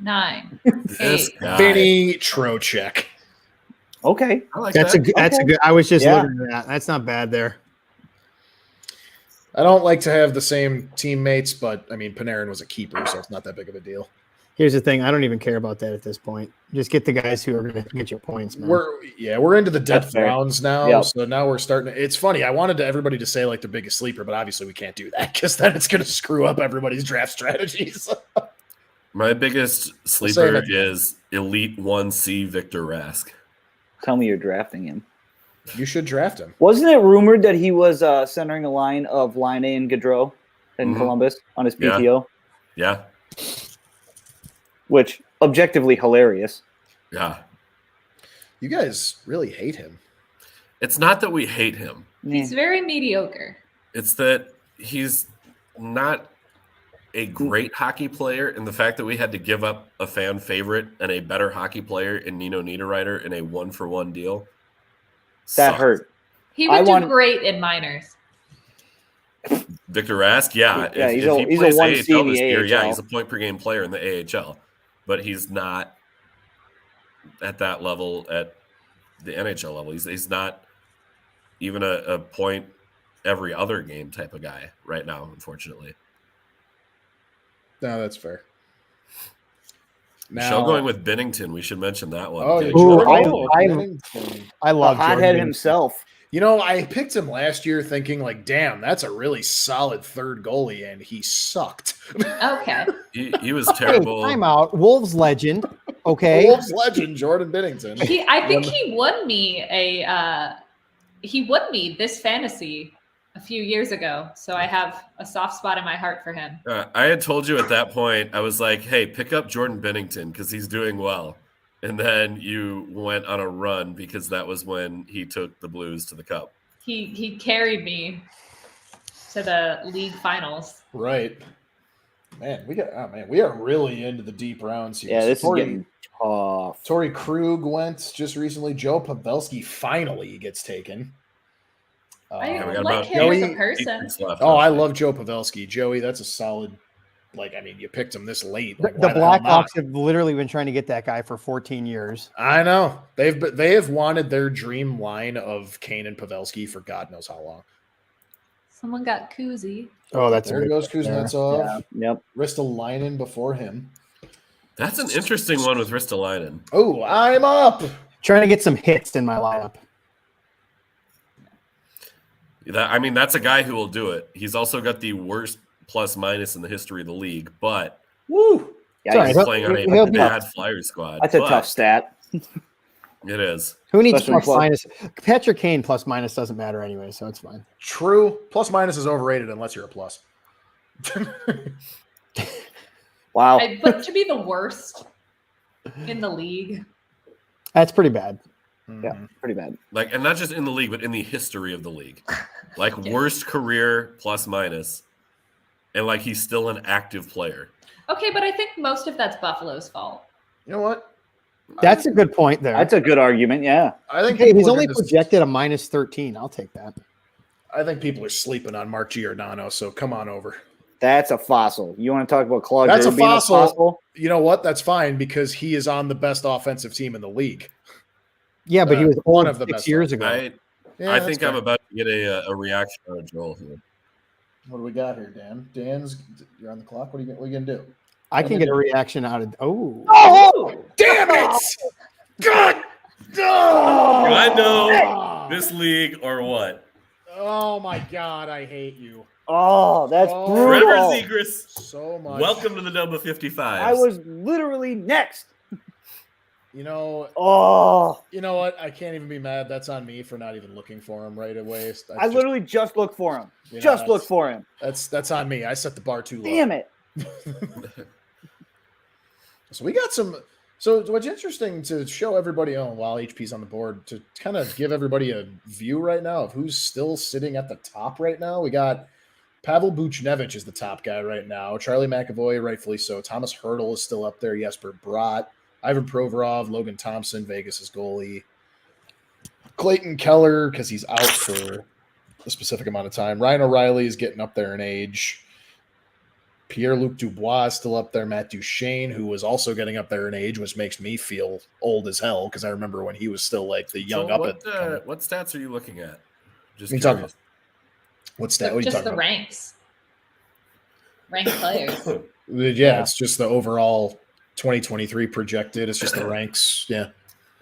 9,
This
8.
guy.
Vinny Trocheck.
Okay.
I like
That's
that.
that's a good. I was just
Yeah.
looking at that. That's not bad there.
I don't like to have the same teammates, but I mean Panarin was a keeper, so it's not that big of a deal.
Here's the thing. I don't even care about that at this point. Just get the guys who are going to get your points, man.
We're into the
That's
depth
fair.
rounds now,
Yep.
so now we're starting. It's funny. I wanted everybody to say like the biggest sleeper, but obviously we can't do that because then it's going to screw up everybody's draft strategies.
My biggest
say
sleeper
that-
is Elite 1C Victor Rask.
Tell me you're drafting him.
You should draft him.
Wasn't it rumored that he was centering a line of Line A and Gaudreau in
Mhm.
Columbus on his
Yeah.
PTO?
Yeah.
Which objectively hilarious.
Yeah.
You guys really hate him.
It's not that we hate him.
He's very mediocre.
It's that he's not a great hockey player, and the fact that we had to give up a fan favorite and a better hockey player in Nino Niederreiter in a 1-for-1 deal.
That
sucked.
hurt.
He
I
would do
want-
great in minors.
Victor Rask, yeah.
Yeah,
if
he's
he
a
plays
1C in
AHL
the
this year, yeah,
AHL.
he's a point per game player in the AHL, but he's not at that level at the NHL level. He's not even a point every other game type of guy right now, unfortunately.
No, that's fair.
Michelle going with Bennington. We should mention that one.
Oh,
Okay.
Jordan Bennington.
I love
the hothead
Jordan.
himself.
You know, I picked him last year thinking like, damn, that's a really solid third goalie, and he sucked.
Okay.
He was
Hey,
terrible.
timeout. Wolves legend. Okay.
Wolves legend Jordan Bennington.
I think he won me this fantasy a few years ago. So I have a soft spot in my heart for him.
I had told you at that point, I was like, hey, pick up Jordan Bennington because he's doing well. And then you went on a run because that was when he took the Blues to the Cup.
He carried me to the league finals.
Right. Man, we are really into the deep rounds here.
Yeah, this
Torrey,
is getting tough.
Torrey Krug went just recently. Joe Pavelski finally gets taken.
I
we got
like
about
him as a
8
person.
weeks left.
Oh, I love Joe Pavelski. Joey, that's a solid. Like, I mean, you picked him this late. Like,
The
why hell not?
Blackhawks have literally been trying to get that guy for 14 years.
I know they have wanted their dream line of Kane and Pavelski for God knows how long.
Someone got koozie.
Oh, that's
There
a good
goes
pick there.
Kuznetsov.
Yeah. Yep.
Ristolainen before him.
That's an interesting one with Ristolainen.
Oh, I'm up.
Trying to get some hits in my lineup.
That's a guy who will do it. He's also got the worst plus minus in the history of the league, but
Woo.
Yeah,
Sorry,
he's
he'll-
playing on
he'll
a
be
bad Flyers squad.
that's a
but
tough stat.
It is.
Who needs
Especially
plus
plus-
minus? Patrick Kane plus minus doesn't matter anyway, so it's fine.
True. Plus minus is overrated unless you're a plus.
Wow.
But to be the worst in the league.
That's pretty bad.
Yeah, pretty bad.
And not just in the league, but in the history of the league. Worst career plus minus. And he's still an active player.
Okay, but I think most of that's Buffalo's fault.
You know what?
That's a good point there.
That's a good argument. Yeah.
I think
Hey,
people
he's
are
only
gonna-
projected a -13. I'll take that.
I think people are sleeping on Mark Giordano, so come on over.
That's a fossil. You want to talk about Claude
That's a
Giroux being
fossil. You know what? That's fine because he is on the best offensive team in the league.
Yeah, but he was
one
old
of the
6
best
years ago.
I think I'm about to get a reaction out of Joel here.
What do we got here, Dan? You're on the clock. What are you gonna do?
I can get a reaction out of. Oh,
Oh, damn it! God! Oh,
I know this league or what?
Oh my God, I hate you
Oh, that's
Trevor
brutal.
Zegras,
so much.
welcome to the number 55.
I was literally next.
You know what? I can't even be mad. That's on me for not even looking for him right away.
I literally just looked for him. Looked for him.
That's on me. I set the bar too low.
Damn it.
So we got some. So what's interesting to show everybody on while HP's on the board to kind of give everybody a view right now of who's still sitting at the top right now. We got Pavel Buchnevich is the top guy right now. Charlie McAvoy, rightfully so. Thomas Hurdle is still up there. Jesper Bratt, Ivan Provorov, Logan Thompson, Vegas' goalie. Clayton Keller, because he's out for a specific amount of time. Ryan O'Reilly is getting up there in age. Pierre-Luc Dubois is still up there. Matt Duchene, who was also getting up there in age, which makes me feel old as hell because I remember when he was still like the young
So
up.
what stats are you looking at? Just
What are you talking
curious.
What stat? What are you
Just
talking
the
about?
ranks. Ranked players.
Yeah, it's just the overall 2023 projected. It's just the ranks. Yeah.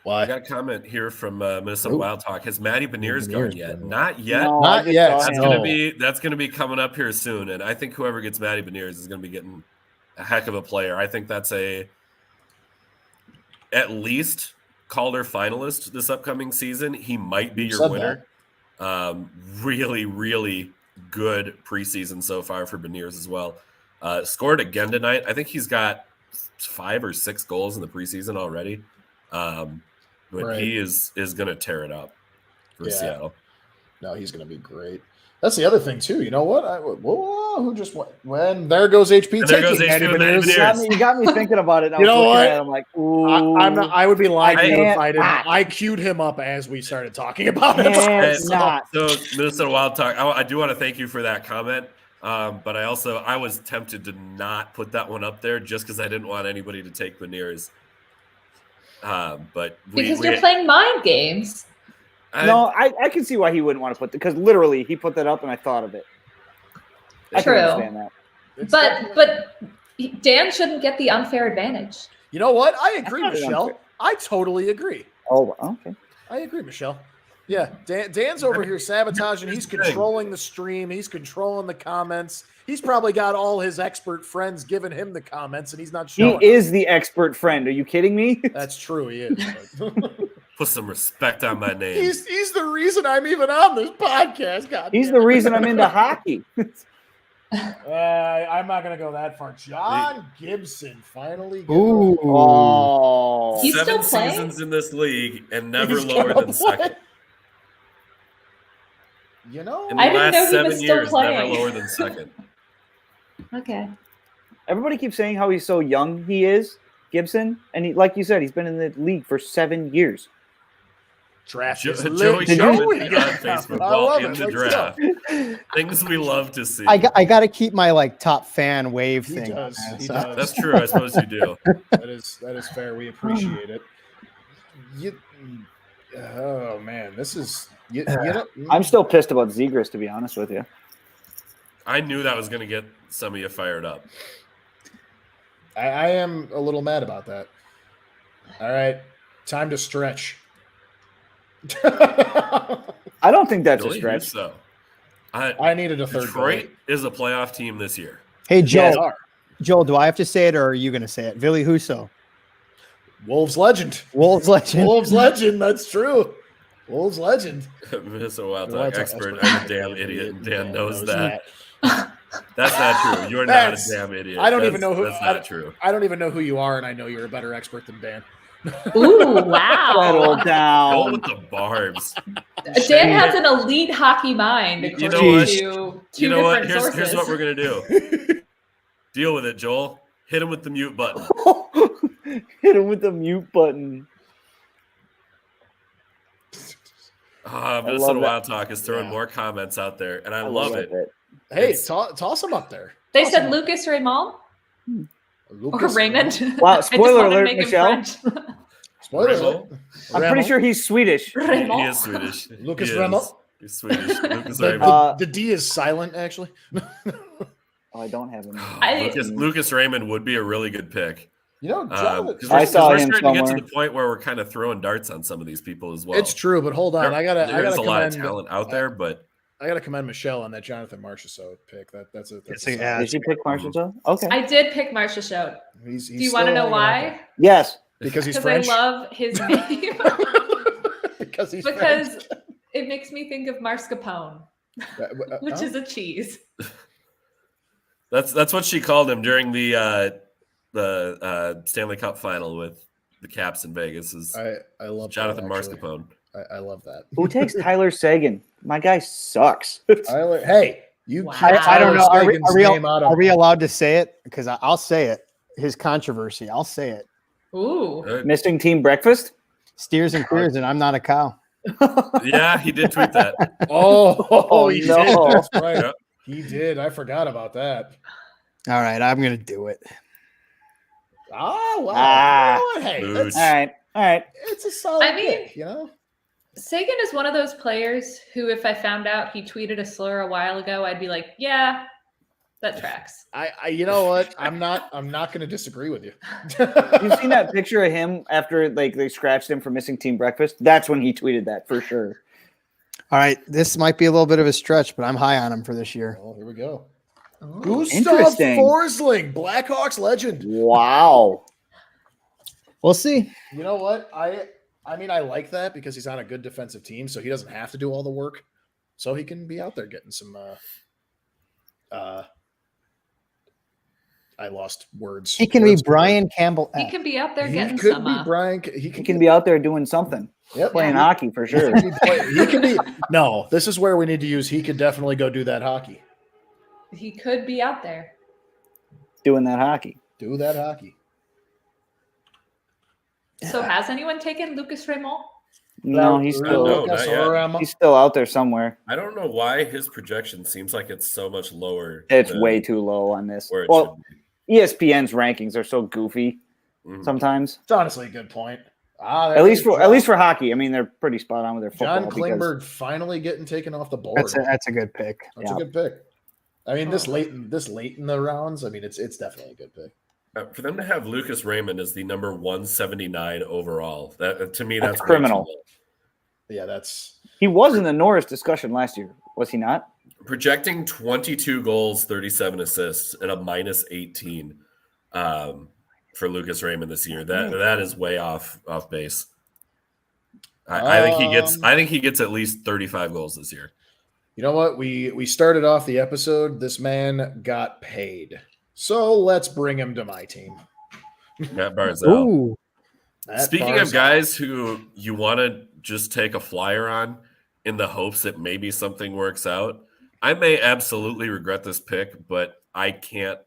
Why?
I got a comment here from Minnesota Wild Talk. Has Matty Beniers gone yet?
bro.
Not yet.
No,
Not
I just
yet.
saw him.
That's gonna be coming up here soon. And I think whoever gets Matty Beniers is gonna be getting a heck of a player. I think that's at least Calder finalist this upcoming season. He might be your winner. Really, really good preseason so far for Beniers as well. Scored again tonight. I think he's got 5 or 6 goals in the preseason already. But
Right.
he is going to tear it up for Seattle.
No, he's going to be great. That's the other thing too. You know what? Who just went? When there goes HP.
And there goes
taking
HP with
Matty
Matty
Beniers.
Beniers.
You got me thinking about it. And
You know what?
I'm like, ooh.
I would be lying to you if I didn't.
Can't
I queued him up as we started talking about
Can't
him.
not.
So Minnesota Wild Talk, I do want to thank you for that comment. But I was tempted to not put that one up there just because I didn't want anybody to take Beniers. But
Because you're playing mind games.
I can see why he wouldn't want to put because literally he put that up and I thought of it. I
True.
can understand that.
But Dan shouldn't get the unfair advantage.
You know what? I agree,
That's not
Michelle.
unfair.
I totally agree.
Oh, okay.
I agree, Michelle. Yeah, Dan's over here sabotaging. He's controlling the stream. He's controlling the comments. He's probably got all his expert friends giving him the comments, and he's not showing.
He is the expert friend. Are you kidding me?
That's true. He is. but-
put some respect on my name.
he's the reason I'm even on this podcast. God,
He's
damn
the
it.
reason I'm into hockey.
I'm not gonna go that far. John Gibson finally.
Ooh.
Oh.
He's
7
still playing?
seasons in this league and never
He's
lower
gonna
than
play.
second.
You know,
In the
I didn't
last
know he
7
was still
years,
playing.
never lower than second.
Okay.
Everybody keeps saying how he's so young he is, Gibson. And he, like you said, he's been in the league for 7 years.
draft is
Joey
lit.
Sherman
Joey.
on
I
Facebook
love
while
it.
in the
Let's
draft.
go.
Things we love to see.
I got to keep my top fan wave
He
thing.
does.
on
He
there,
does.
That's true. I suppose you do.
That is fair. We appreciate it. Oh man, this is. You know,
I'm still pissed about Zegras, to be honest with you.
I knew that was going to get some of you fired up.
I am a little mad about that. All right, time to stretch.
I don't think that's
Really?
a stretch.
So,
I needed a third.
Detroit is a playoff team this year.
Hey,
Yes,
Joel.
are.
Joel, do I have to say it or are you going to say it? Billy Huso.
Wolves legend.
Wolves legend.
Wolves legend. That's true. Wolves legend.
Minnesota Wild
The Wild
Talk
Talk
expert.
expert.
I'm a damn idiot, and Dan knows that.
that.
That's not true. You're not
That's-
a damn idiot.
I don't even know who.
That's not true.
I don't even know who you are, and I know you're a better expert than Dan.
Ooh,
Settle
wow.
Go
down.
with the barbs.
Dan has an elite hockey mind, according
know what?
to two
You know what?
different sources.
Here's what we're gonna do. Deal with it, Joel. Hit him with the mute button.
Hit him with the mute button.
Minnesota Wild Talk is throwing more comments out there, and I love it.
Hey, toss him up there.
They said Lucas Raymond or Raymond.
Wow, spoiler alert, Michelle.
Spoiler alert.
I'm pretty sure he's Swedish.
He is Swedish.
Lucas Raymond.
He's Swedish. Lucas Raymond.
The D is silent, actually.
I don't have him.
Lucas Raymond would be a really good pick.
You know, Jonathan,
I saw him
starting
somewhere.
to get to the point where we're kind of throwing darts on some of these people as well.
It's true, but hold on.
There's a lot of talent out there, but
I got to commend Michelle on that Jonathan Marchessault pick. That's a
Did you pick Marchessault? Okay.
I did pick Marchessault. Do you want to know why?
Yes.
Because he's French.
I love his name.
Because he's
French.
Because
it makes me think of mascarpone, which is a cheese.
That's what she called him during the Stanley Cup final with the Caps in Vegas.
I love
Jonathan
that,
Mascarpone.
I love that.
Who takes Tyler Sagan? My guy sucks.
Hey, you.
Wow.
I don't know. Are we
of
allowed to say it? Because I'll say it. His controversy. I'll say it.
Ooh.
Missing team breakfast?
Steers and clears, and I'm not a cow.
Yeah, he did tweet that.
He
no.
did. That's right. Yeah. He did. I forgot about that.
All right, I'm gonna do it.
Oh wow! Hey,
all right.
It's a solid
pick,
you know.
Sagan is one of those players who, if I found out he tweeted a slur a while ago, I'd be like, yeah, that tracks.
I you know what? I'm not going to disagree with you.
You've seen that picture of him after they scratched him for missing team breakfast? That's when he tweeted that for sure.
All right, this might be a little bit of a stretch, but I'm high on him for this year.
Oh, here we go.
Oh.
Gustav Forsling, Blackhawks legend.
Wow.
We'll see.
You know what? I mean, I like that because he's on a good defensive team, so he doesn't have to do all the work. So he can be out there getting some I lost words.
He can be Brian Campbell.
He can be out there getting
could
some.
Be Brian.
He can be out there doing something.
Yep.
Playing hockey for sure.
He can be. No, this is where we need to use. He could definitely go do that hockey.
He could be out there
doing that hockey.
Do that hockey.
So has anyone taken Lucas Raymond?
No, he's still out there somewhere.
I don't know why his projection seems like it's so much lower.
It's way too low on this. Well, ESPN's rankings are so goofy sometimes.
It's honestly a good point.
At least for hockey. I mean, they're pretty spot on with their football.
John Klingberg finally getting taken off the board.
That's a good pick.
That's a good pick. I mean, this late in the rounds, I mean, it's definitely a good pick.
For them to have Lucas Raymond as the number 179 overall, that to me that's
criminal.
Yeah,
he was in the Norris discussion last year, was he not?
Projecting 22 goals, 37 assists, and a minus 18 for Lucas Raymond this year. That is way off base. I think he gets at least 35 goals this year.
You know what? We started off the episode. This man got paid. So let's bring him to my team.
Matt Barzal.
Ooh.
Speaking of guys who you want to just take a flyer on in the hopes that maybe something works out, I may absolutely regret this pick, but I can't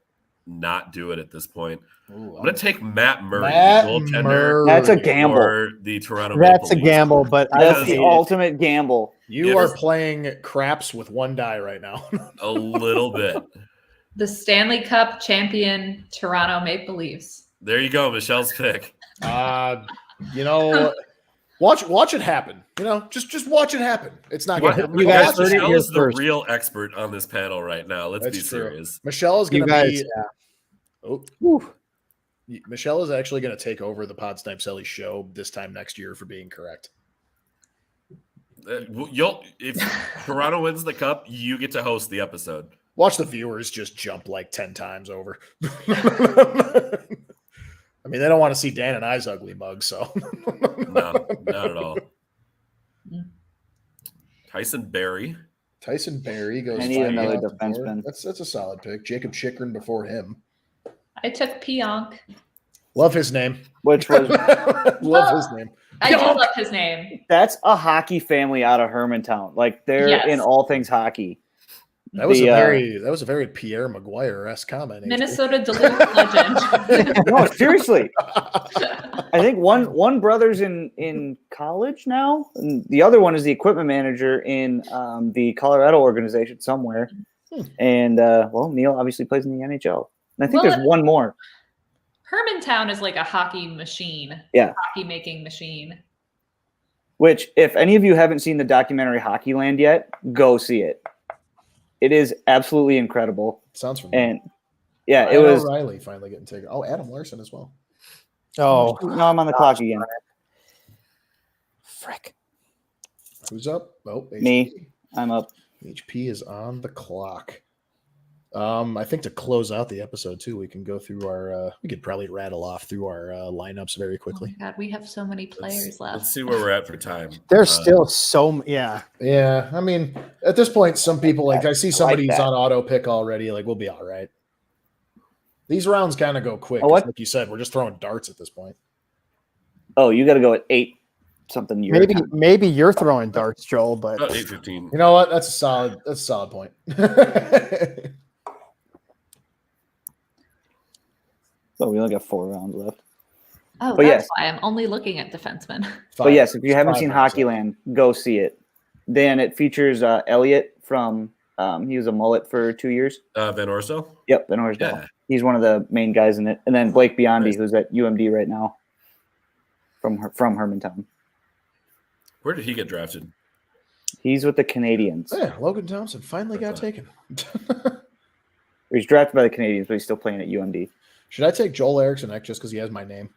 not do it at this point. I'm going to take Matt Murray, the goaltender.
That's a gamble.
For the Toronto
That's a gamble, but
that's the ultimate gamble.
You are playing craps with one die right now.
A little bit.
The Stanley Cup champion Toronto Maple Leafs.
There you go, Michelle's pick.
You know, watch it happen. You know, just watch it happen. It's not going to happen.
You guys, Michelle is the real expert on this panel right now. Let's be serious.
Michelle is going to be. Oh, Michelle is actually going to take over the Pod Snipe Celly show this time next year for being correct.
If Toronto wins the cup, you get to host the episode.
Watch the viewers just jump like 10 times over. I mean, they don't want to see Dan and I's ugly mug, so.
No, not at all. Tyson Barrie
goes.
I need another defenseman.
That's a solid pick. Jacob Chikrin before him.
I took Pionk.
Love his name.
Which was
love his name.
I do love his name.
That's a hockey family out of Hermantown. Like they're in all things hockey.
That was a very Pierre Maguire-esque comment. HP.
Minnesota Duluth legend.
No, seriously. I think one brother's in college now, and the other one is the equipment manager in the Colorado organization somewhere. And Neil obviously plays in the NHL. And I think there's one more.
Hermantown is like a hockey machine.
Yeah.
Hockey making machine.
Which, if any of you haven't seen the documentary Hockeyland yet, go see it. It is absolutely incredible.
Sounds familiar.
And yeah,
Ryan
it was
O'Reilly finally getting taken. Oh, Adam Larson as well.
Oh,
no, I'm on the clock again.
frick.
Who's up? Oh, HP.
Me. I'm up.
HP is on the clock. I think to close out the episode too, we can go through our. We could probably rattle off through our lineups very quickly.
Oh my God, we have so many players left.
Let's see where we're at for time.
There's still so yeah.
Yeah, I mean, at this point, some people I see somebody who's
that.
on auto pick already. Like, we'll be all right. These rounds kind of go quick.
Oh, what?
Like you said, we're just throwing darts at this point.
Oh, you got to go at 8 something.
Maybe you're throwing darts, Joel, but
About 8:15.
You know what? That's a solid point.
Oh, we only got 4 rounds left.
Oh,
But
that's
yes.
why I'm only looking at defensemen.
But yes, if you haven't
5
seen
rounds left.
Hockeyland, go see it. Then it features Elliot from. He was a mullet for 2 years.
Van Orsdale?
Yep, Van Orsdale.
Yeah.
He's one of the main guys in it. And then Blake Biondi,
Nice.
who's at UMD right now, from Hermantown.
Where did he get drafted?
He's with the Canadians.
Yeah, Logan Thompson finally got taken.
He's drafted by the Canadians, but he's still playing at UMD.
Should I take Joel Eriksson just because he has my name?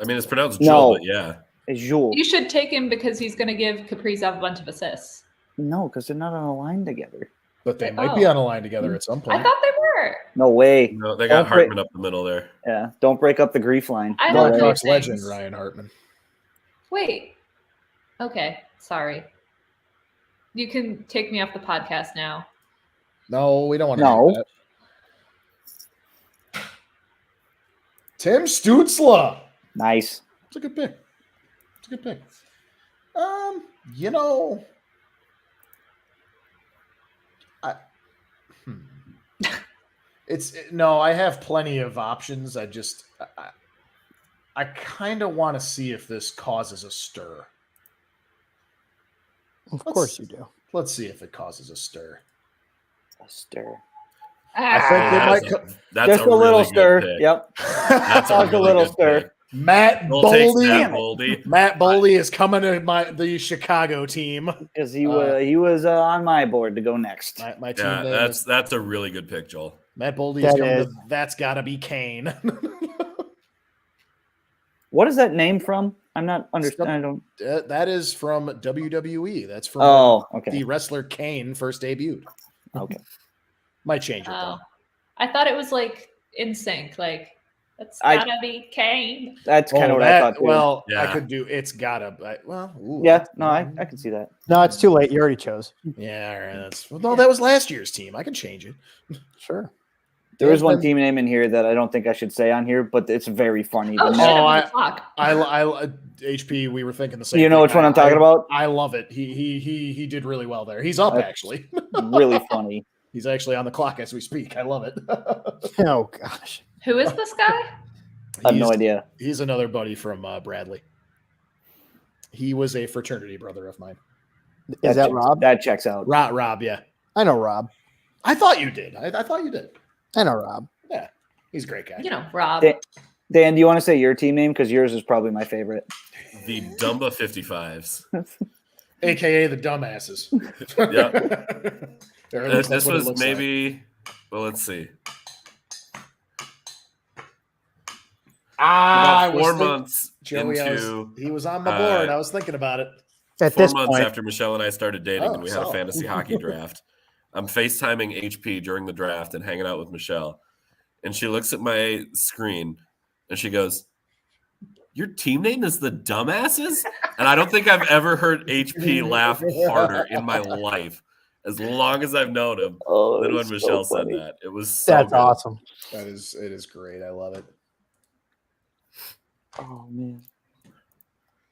I mean, it's pronounced
No.
Joel, but yeah.
It's Jules.
You should take him because he's going to give Kaprizov a bunch of assists.
No, because they're not on a line together.
But they might be on a line together at some
I
point.
thought they were.
No way.
No, they got
Don't break-
Hartman up the middle there.
Yeah, don't break up the grief line.
I don't know.
Blackhawks
things.
legend Ryan Hartman.
Wait. Okay. Sorry. You can take me off the podcast now.
No, we don't want to
No.
do that. Tim Stützle.
Nice.
It's a good pick. It's a good pick. You know, I have plenty of options. I kind of want to see if this causes a stir.
of course you do.
Let's see if it causes a stir.
A stir.
I think it might.
That's
Just a
really
little
good
stir.
pick.
Yep.
That's
Just a little stir.
pick.
Matt
We'll take
Boldy.
Matt Boldy.
Matt Boldy is coming to the Chicago team.
Because he was on my board to go next.
My team
Yeah,
name is
that's a really good pick, Joel.
Matt Boldy
That
is coming
is.
to That's Gotta Be Kane.
What is that name from? I'm not understanding. I don't.
That is from WWE. That's from
Oh, okay.
the wrestler Kane first debuted.
Okay.
Might change it
Oh.
though.
I thought it was like in sync. Like, that's
I-
gotta be Kane.
That's kind of what I thought too.
Well, I
Yeah.
could do. It's gotta. Ooh.
Yeah, no, I can see that.
No, it's too late. You already chose.
Yeah, all right, no, that was last year's team. I can change it.
Sure.
There is one team name in here that I don't think I should say on here, but it's very funny.
Oh,
The
shit,
Net-
I'm on the clock.
I HP. We were thinking the same.
You know
thing.
which one I'm talking about?
I love it. He did really well there. He's up
That's-
actually.
really funny.
He's actually on the clock as we speak. I love it.
Oh gosh.
Who is this guy?
I have no
He's-
idea.
He's another buddy from Bradley. He was a fraternity brother of mine.
Is that Rob?
That checks out.
Rob, yeah.
I know Rob.
I thought you did. I thought you did.
I know Rob.
Yeah, he's a great guy.
You know, Rob.
Dan, do you want to say your team name? Because yours is probably my favorite.
The Dumba 55s.
AKA the dumbasses.
Yeah.
Or at least
This
that's what it
was
looks like.
maybe, well, let's see.
I
About
was
4
think-
months
Joey,
into
he was on my board. I was thinking about it.
At
4
this
months
point,
after Michelle and I started dating,
Oh,
and we had a
solid.
fantasy hockey draft. I'm FaceTiming HP during the draft and hanging out with Michelle. And she looks at my screen and she goes, "Your team name is the Dumbasses?" And I don't think I've ever heard HP laugh harder in my life, as long as I've known him,
Oh,
than when
it's so
Michelle said
funny.
that. It was so
that's
good.
awesome.
It is great. I love it.
Oh man.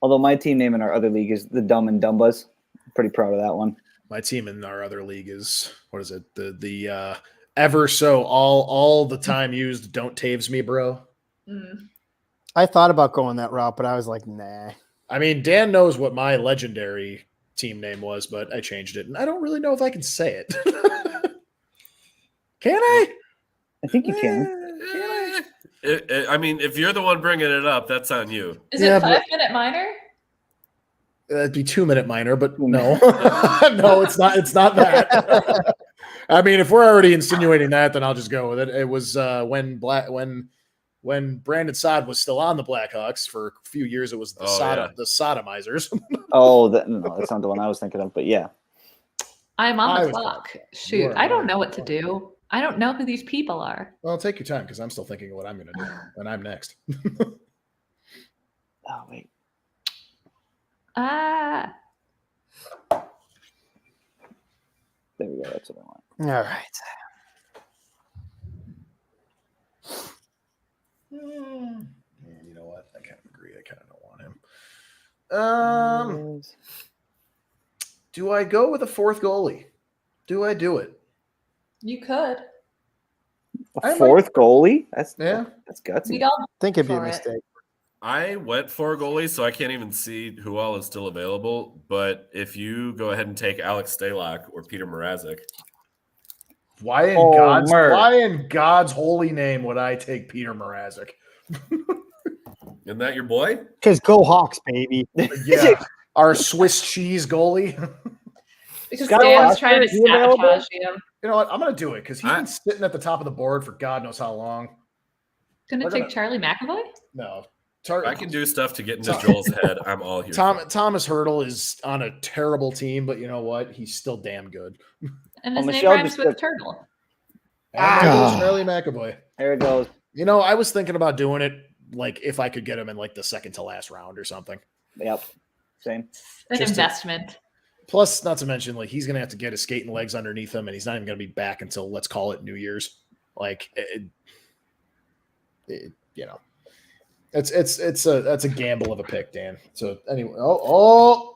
Although my team name in our other league is the Dumb and Dumbas. I'm pretty proud of that one.
My team in our other league is what is it? The ever so all the time used "Don't Taves me, bro."
I thought about going that route, but I was like, nah.
I mean, Dan knows what my legendary team name was, but I changed it, and I don't really know if I can say it. Can I?
I think you can.
I mean, if you're the one bringing it up, that's on you.
Is it 5 Minute Minor?
That'd be 2 Minute Minor, but no, no, it's not. It's not that. I mean, if we're already insinuating that, then I'll just go with it. It was when Brandon Saad was still on the Blackhawks for a few years. It was the the sodomizers.
No, that's not the one I was thinking of. But yeah,
I'm on the clock. Shoot, I don't know what to do. I don't know who these people are.
Well, take your time because I'm still thinking of what I'm going to do, and I'm next.
Oh wait.
Ah.
There we go. That's what I want.
All right.
And you know what? I kind of agree. I kind of don't want him. Do I go with a fourth goalie? Do I do it?
You could.
A fourth goalie? That's gutsy.
We'd all
I think it'd be a
for it.
mistake.
I went for goalies, so I can't even see who all is still available. But if you go ahead and take Alex Stalock or Peter Mrazek,
why in God's holy name would I take Peter Mrazek?
isn't that your boy?
Because go Hawks, baby.
Yeah, our Swiss cheese goalie.
Because
Scott
Dan's
Foster,
trying to
is he available?
sabotage you.
You know what? I'm going to do it because he's been sitting at the top of the board for God knows how long.
Gonna take Charlie McAvoy?
No.
I can do stuff to get into Joel's head. I'm all here.
Thomas Hurdle is on a terrible team, but you know what? He's still damn good.
And his name
Michelle
rhymes with turtle.
Charlie McAvoy.
There it goes.
You know, I was thinking about doing it like if I could get him in like the second to last round or something.
Yep. Same.
An investment.
Plus, not to mention, like he's going to have to get his skating legs underneath him, and he's not even going to be back until let's call it New Year's. Like, you know, that's a gamble of a pick, Dan. So anyway,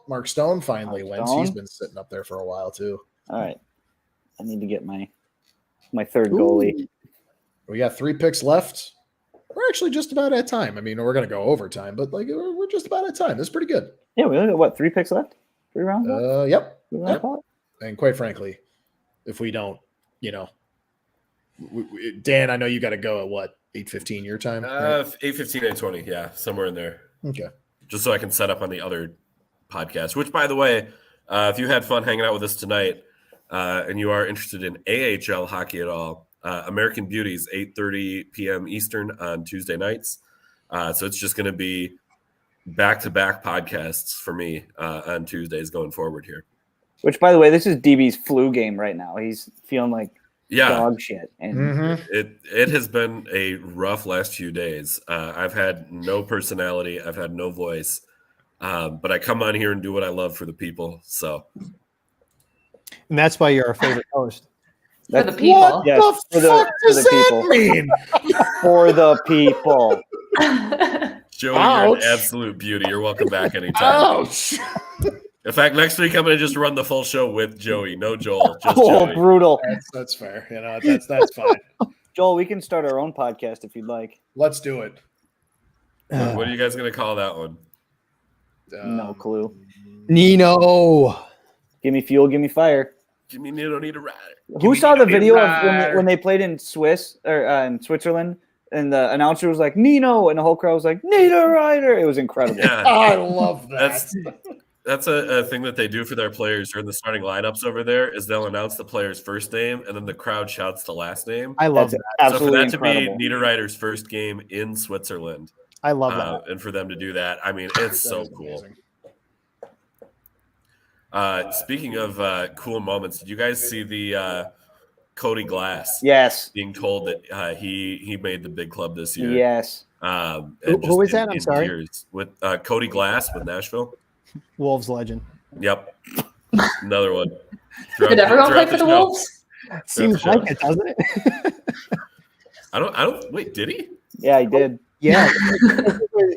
Mark Stone finally wins. He's been sitting up there for a while too.
All right, I need to get my third goalie.
We got 3 picks left. We're actually just about at time. I mean, we're going to go overtime, but like we're just about at time. That's pretty good.
Yeah, we only got what, 3 picks left? 3 rounds left?
Yep.
3 rounds left?
And quite frankly, if we don't, you know, Dan, I know you got to go at what, 8:15 your time?
8:15, 8:20, yeah, somewhere in there.
Okay.
Just so I can set up on the other podcast. Which, by the way, if you had fun hanging out with us tonight, and you are interested in AHL hockey at all, American Beauties, 8:30 p.m. Eastern on Tuesday nights. So it's just going to be back-to-back podcasts for me on Tuesdays going forward here.
Which, by the way, this is DB's flu game right now. He's feeling like dog shit. And
it has been a rough last few days. I've had no personality. I've had no voice. But I come on here and do what I love for the people. So,
And that's why you're our favorite host.
For the people.
What
Yes,
the
for
fuck
the
does that
people.
mean?
For the people.
Joey, you're an absolute beauty. You're welcome back anytime.
Ouch.
In fact, next week I'm going to just run the full show with Joey. No Joel, just
Oh,
Joey.
brutal.
That's fair. You know, that's fine.
Joel, we can start our own podcast if you'd like.
Let's do it.
What are you guys going to call that one?
No clue.
Nino.
Give me fuel, give me fire.
Give me Nino need a ride.
Who saw the video of when they played in in Switzerland, and the announcer was like Nino, and the whole crowd was like Nino Ryder. It was incredible.
Yeah.
I love that.
That's a thing that they do for their players during the starting lineups over there. Is they'll announce the player's first name, and then the crowd shouts the last name.
I love
That's
that.
So for
absolutely
that to
incredible.
be Niederreiter's first game in Switzerland,
I love that.
and for them to do that, I mean, it's
That
so
is
cool.
amazing.
Speaking of cool moments, did you guys see the Cody Glass
Yes.
being told that he made the big club this year?
Yes.
And
Who is
just
that? I'm sorry.
tears. With Cody Glass with Nashville.
Wolves legend.
Yep, another one.
Did everyone play
Throughout
for the
show.
Wolves?
Seems
sure.
like it, doesn't it?
I don't. Wait, did he?
Yeah, he did.
Yeah,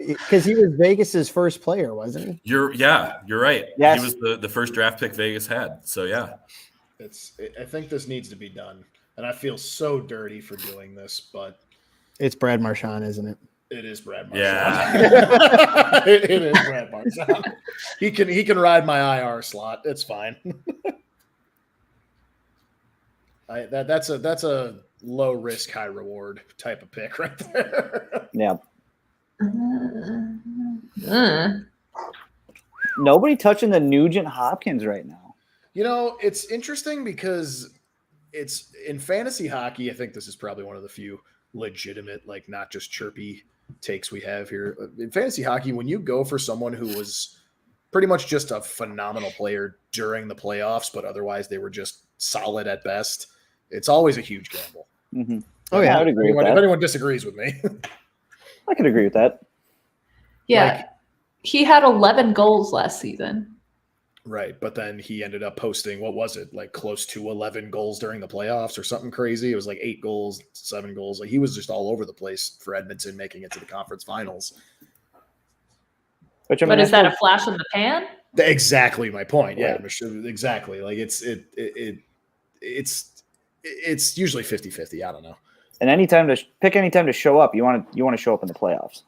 because he was Vegas's first player, wasn't he?
You're right.
Yes.
He was the first draft pick Vegas had. So yeah.
I think this needs to be done, and I feel so dirty for doing this, but
It's Brad Marchand, isn't it?
it is Brad Marchand.
Yeah.
it is Brad Marchand. He can ride my IR slot. It's fine. That's a low risk, high reward type of pick right there.
Yeah. Nobody touching the Nugent Hopkins right now.
You know, it's interesting because it's in fantasy hockey. I think this is probably one of the few legitimate, like not just chirpy takes we have here. In fantasy hockey, when you go for someone who was pretty much just a phenomenal player during the playoffs, but otherwise they were just solid at best, it's always a huge gamble.
Mm-hmm.
Oh, yeah.
I would agree with
If
that.
anyone disagrees with me.
I could agree with that.
Yeah. He had 11 goals last season.
Right. But then he ended up posting, what was it, like close to 11 goals during the playoffs or something crazy. It was like 8 goals, 7 goals. Like he was just all over the place for Edmonton making it to the conference finals.
Which, I mean,
But is that a flash in the pan?
Exactly my point. Yeah,
Right.
exactly. Like it's usually 50-50. I don't know.
And any time to show up, you want to show up in the playoffs.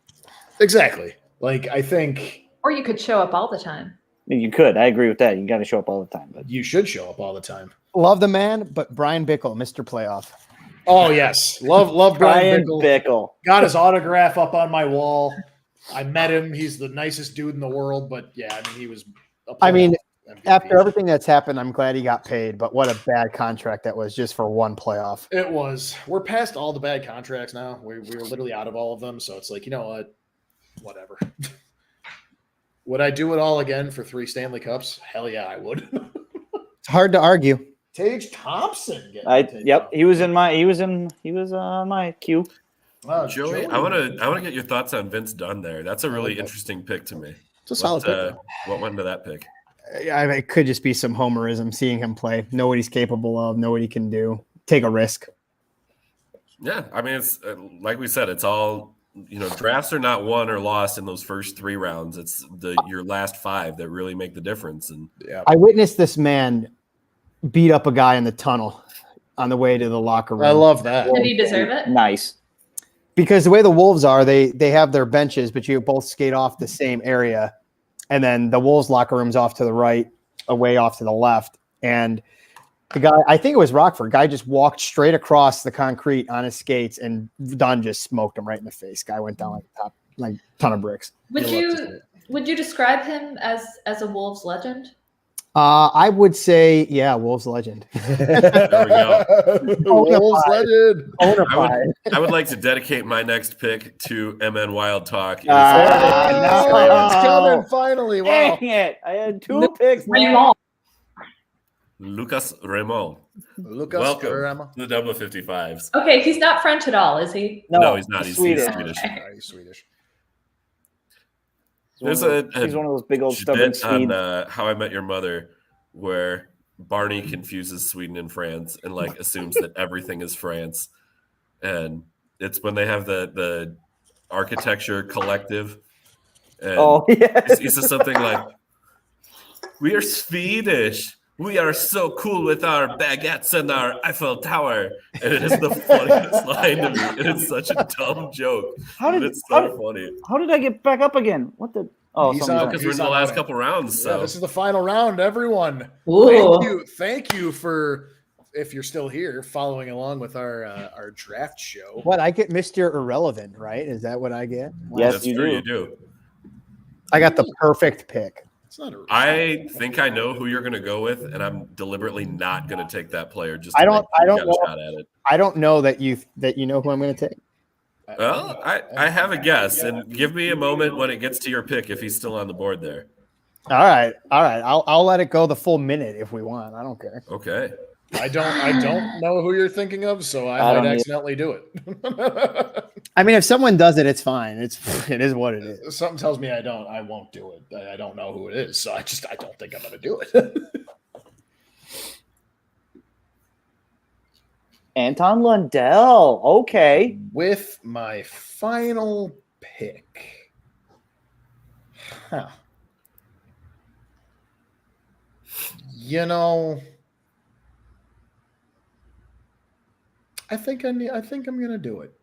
Exactly. Like I think
Or you could show up all the time.
I mean, you could. I agree with that. You got to show up all the time. But
you should show up all the time.
Love the man, but Brian Bickle, Mr. Playoff.
Oh yes. Love Brian Bickle.
Bickle.
Got his autograph up on my wall. I met him. He's the nicest dude in the world, but yeah, I mean he was MVP.
After everything that's happened, I'm glad he got paid, but what a bad contract that was just for one playoff.
It was. We're past all the bad contracts now. We're literally out of all of them. So it's like, you know what? Whatever. Would I do it all again for 3 Stanley Cups? Hell yeah, I would.
It's hard to argue.
Tage Thompson.
He was on my queue.
Wow,
Joey, I want to get your thoughts on Vince Dunn there. That's a really interesting pick to me.
It's a solid pick.
What went into that pick?
It could just be some homerism, seeing him play, know what he's capable of, know what he can do, take a risk.
Yeah, I mean, it's like we said, it's all, drafts are not won or lost in those first 3 rounds. It's your last 5 that really make the difference. And
yeah,
I witnessed this man beat up a guy in the tunnel on the way to the locker room.
I love that.
Did he deserve it?
Nice.
Because the way the Wolves are, they have their benches, but you both skate off the same area. And then the Wolves locker room's off to the right, away off to the left. And the guy, I think it was Rockford, guy just walked straight across the concrete on his skates, and Dunn just smoked him right in the face. Guy went down like ton of bricks.
Would you describe him as a Wolves legend?
I would say, yeah, Wolves legend.
there we go.
Wolves legend.
I would like to dedicate my next pick to MN Wild Talk.
It's coming finally. Wow.
Dang it. I had 2 picks.
Lucas Raymond. Welcome to the Double 55s.
Okay, he's not French at all, is he?
No, he's not. He's
Swedish.
Swedish.
He's Swedish.
There's
he's one of those big old stubborn
bit on
Swedes.
How I Met Your Mother where Barney confuses Sweden and France and assumes that everything is France. And it's when they have the architecture collective. And he says something like, "We are Swedish. We are so cool with our baguettes and our Eiffel Tower." And it is the funniest line to me. And it's such a dumb joke. It's so funny.
How did I get back up again? What the? Oh,
because we're in the last couple rounds. So.
Yeah, this is the final round, everyone.
Ooh.
Thank you for, if you're still here, following along with our draft show.
What, I get Mr. Irrelevant, right? Is that what I get?
Yes,
That's
you
true,
do.
you do.
I got the perfect pick.
It's not
I think I know who you're going to go with, and I'm deliberately not going to take that player. Just
I don't know.
Shot at it.
I don't know that you know who I'm going to take.
Well, I have a guess, and give me a moment when it gets to your pick if he's still on the board there.
All right. I'll let it go the full minute if we want. I don't care.
Okay.
I don't know who you're thinking of, so I might accidentally do it.
I mean, if someone does it, it's fine. It is what it is.
Something tells me I won't do it. I don't know who it is, so I don't think I'm going to do it.
Anton Lundell. Okay.
With my final pick. Huh. You know, I think I'm gonna do it.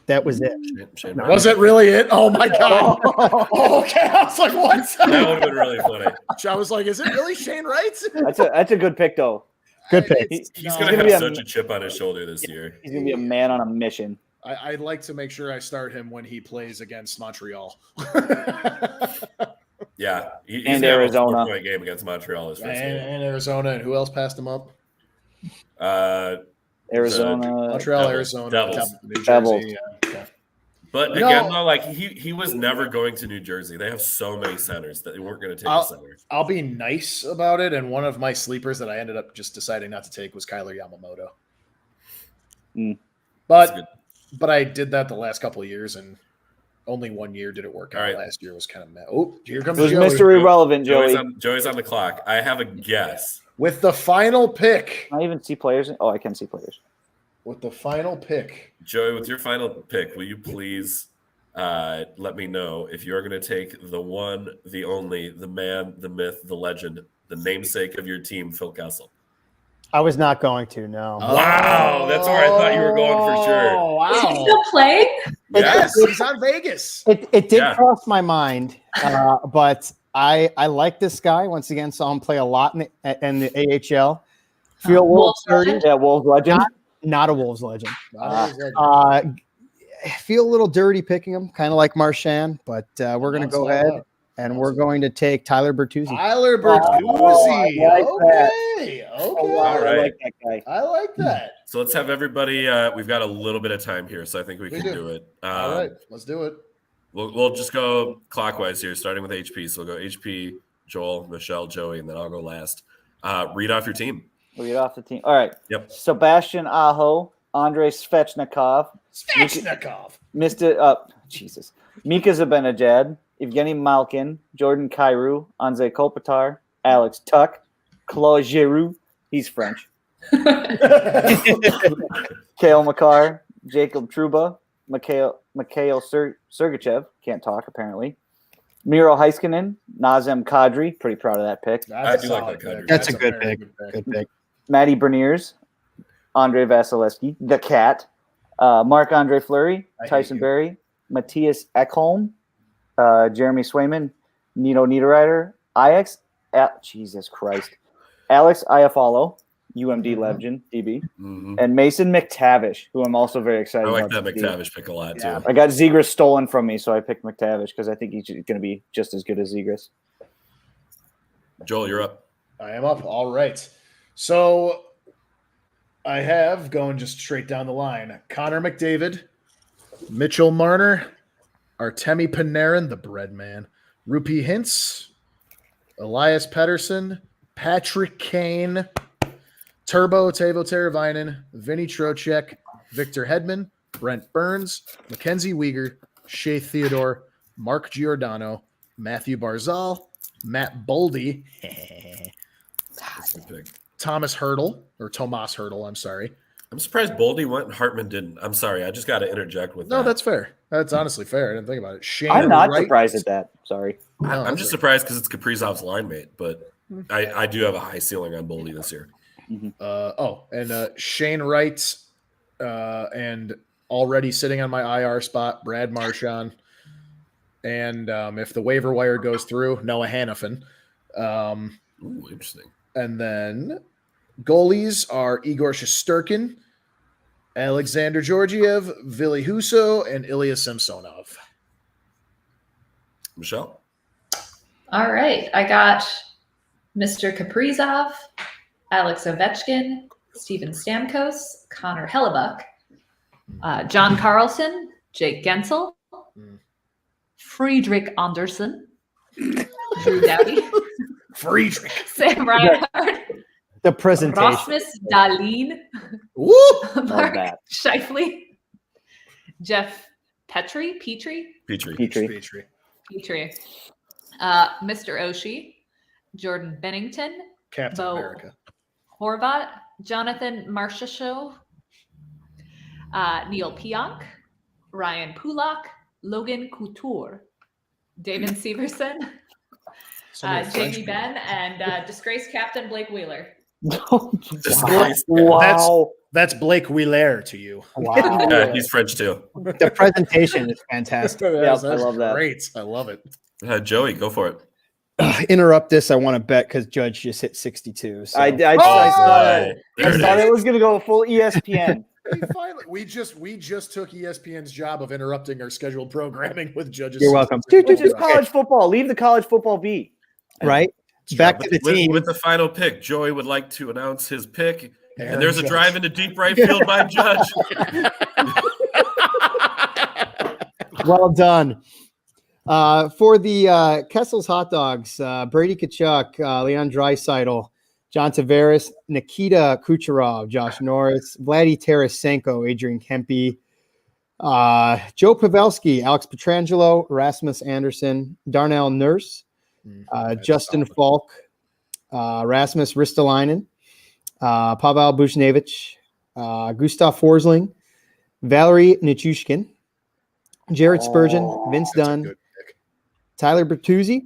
That was it.
Shane
Was
Wright.
it really it? Oh my god! Oh, okay, I was like, what?
That would have been really funny.
I was like, is it really Shane Wright?
That's a good pick though.
Good pick.
He's
No.
gonna
gonna
have
be
such a chip on his shoulder this year.
He's gonna be a man on a mission.
I'd like to make sure I start him when he plays against Montreal.
Yeah, he's
And
gonna have a
Arizona.
4-point game against Montreal this first game.
and Arizona, and who else passed him up?
Arizona,
Montreal,
Devils.
Arizona,
Devils.
New Jersey.
Devils.
Yeah.
But
You
again,
know-
though, like he was never going to New Jersey. They have so many centers that they weren't going to take a center.
I'll be nice about it. And one of my sleepers that I ended up just deciding not to take was Kyler Yamamoto.
That's good.
But I did that the last couple of years, and only 1 year did it work out.
All right.
Last year was kind of mad. Oh, here comes
it was
Joey.
Mr. Irrelevant, Joey.
Joey's on the clock. I have a guess.
With the final pick.
Can I even see players? Oh, I can see players.
With the final pick.
Joey, with your final pick, will you please let me know if you're going to take the one, the only, the man, the myth, the legend, the namesake of your team, Phil Kessel?
I was not going to. No.
Wow, that's where I thought you were going for sure.
Oh,
Is he
wow.
still playing?
Yes, he's on Vegas.
It did
Yeah.
cross my mind, but I like this guy. Once again, saw him play a lot in the AHL. Feel a little
Wolves
dirty.
legend?
Yeah, Wolves legend.
Not a Wolves legend.
Wow.
Feel a little dirty picking him, kind of like Marchand, but we're going to go ahead and we're going to take Tyler Bertuzzi.
Tyler
Oh,
Bertuzzi.
I like that.
Okay.
Oh,
Okay.
wow,
All
I
right.
like that guy.
I like that.
So let's have everybody. We've got a little bit of time here, so I think we can do it.
All right. Let's do it.
We'll just go clockwise here, starting with HP. So we'll go HP, Joel, Michelle, Joey, and then I'll go last. Read off your team.
We'll get off the team. All right.
Yep.
Sebastian Aho, Andrei Svechnikov,
Svechnikov.
Jesus, Mika Zibanejad, Evgeny Malkin, Jordan Kyrou, Anze Kopitar, Alex Tuck, Claude Giroux, he's French, Kale Makar, Jacob Truba, Mikhail Sergachev, can't talk apparently, Miro Heiskanen, Nazem Kadri, pretty proud of that pick,
I do like that Kadri.
That's a good
very
pick. Good pick.
Matty Berniers, Andre Vasilevsky, the cat, Marc-Andre Fleury,
I hate
Tyson
you.
Berry, Matthias Ekholm, Jeremy Swayman, Nino Niederreiter, Jesus Christ, Alex Iafallo, UMD legend, DB,
Mhm.
and Mason McTavish, who I'm also very excited
I like
about.
that
to see.
McTavish pick a lot
Yeah.
too.
I got Zegras stolen from me, so I picked McTavish because I think he's going to be just as good as Zegras.
Joel, you're up.
I am up. All right. So I have going just straight down the line. Connor McDavid, Mitchell Marner, Artemi Panarin, the bread man, Rupi Hintz, Elias Pettersson, Patrick Kane, Turbo Teuvo Teravainen, Vinny Trocheck, Victor Hedman, Brent Burns, Mackenzie Weegar, Shea Theodore, Mark Giordano, Matthew Barzal, Matt Boldy,
That's a good pick.
Thomas Hurdle, or Tomas Hurdle, I'm sorry.
I'm surprised Boldy went and Hartman didn't. I'm sorry. I just got to interject with
No,
that.
that's fair. That's honestly fair. I didn't think about it. Shane
I'm not
Wright-
surprised at that. Sorry.
No,
I'm
that's
just
fair.
surprised because it's Kaprizov's line mate, but I do have a high ceiling on Boldy this year.
And Shane Wright, and already sitting on my IR spot, Brad Marchand. And if the waiver wire goes through, Noah Hannafin.
Ooh, interesting.
And then goalies are Igor Shesterkin, Alexander Georgiev, Vili Huso, and Ilya Samsonov.
Michelle?
All right. I got Mr. Kaprizov, Alex Ovechkin, Steven Stamkos, Connor Hellebuck, John Carlson, Jake Gensel,
Mm.
Friedrich Anderson, Drew Doughty,
Friedrich.
Sam Reinhardt,
The presentation.
Rasmus Dahlin,
Woo!
Mark
that.
Scheifele, Jeff Petrie,
Petrie.
Petrie.
Petrie, Mr. Oshie, Jordan Bennington,
Captain
Bo
America.
Horvat, Jonathan Marchessault, Neil Pionk, Ryan Pulak, Logan Couture, David Severson, Jamie Benn, and disgraced captain Blake Wheeler.
Wow.
That's Blake Wheeler to you.
Wow.
Yeah, he's French too.
The presentation is fantastic.
That's
I love that.
Great. I love it.
Joey, go for it.
Interrupt this. I want to bet because Judge just hit 62. So.
I
There
thought
it
it was going to go full ESPN.
We just took ESPN's job of interrupting our scheduled programming with judges.
You're welcome.
Which is college football. Leave the college football be.
Right? Back to the team.
With the final pick, Joey would like to announce his pick.
Aaron
And there's a
Judge.
drive into deep right field by Judge.
Well done. For the Kessel's Hot Dogs, Brady Kachuk, Leon Draisaitl, John Tavares, Nikita Kucherov, Josh Norris, Vladdy Tarasenko, Adrian Kempe, Joe Pavelski, Alex Petrangelo, Rasmus Anderson, Darnell Nurse, Justin Falk, Rasmus Ristolainen, Pavel Buchnevich, Gustav Forsling, Valerie Nichushkin, Jared Spurgeon, Vince Dunn, Tyler Bertuzzi.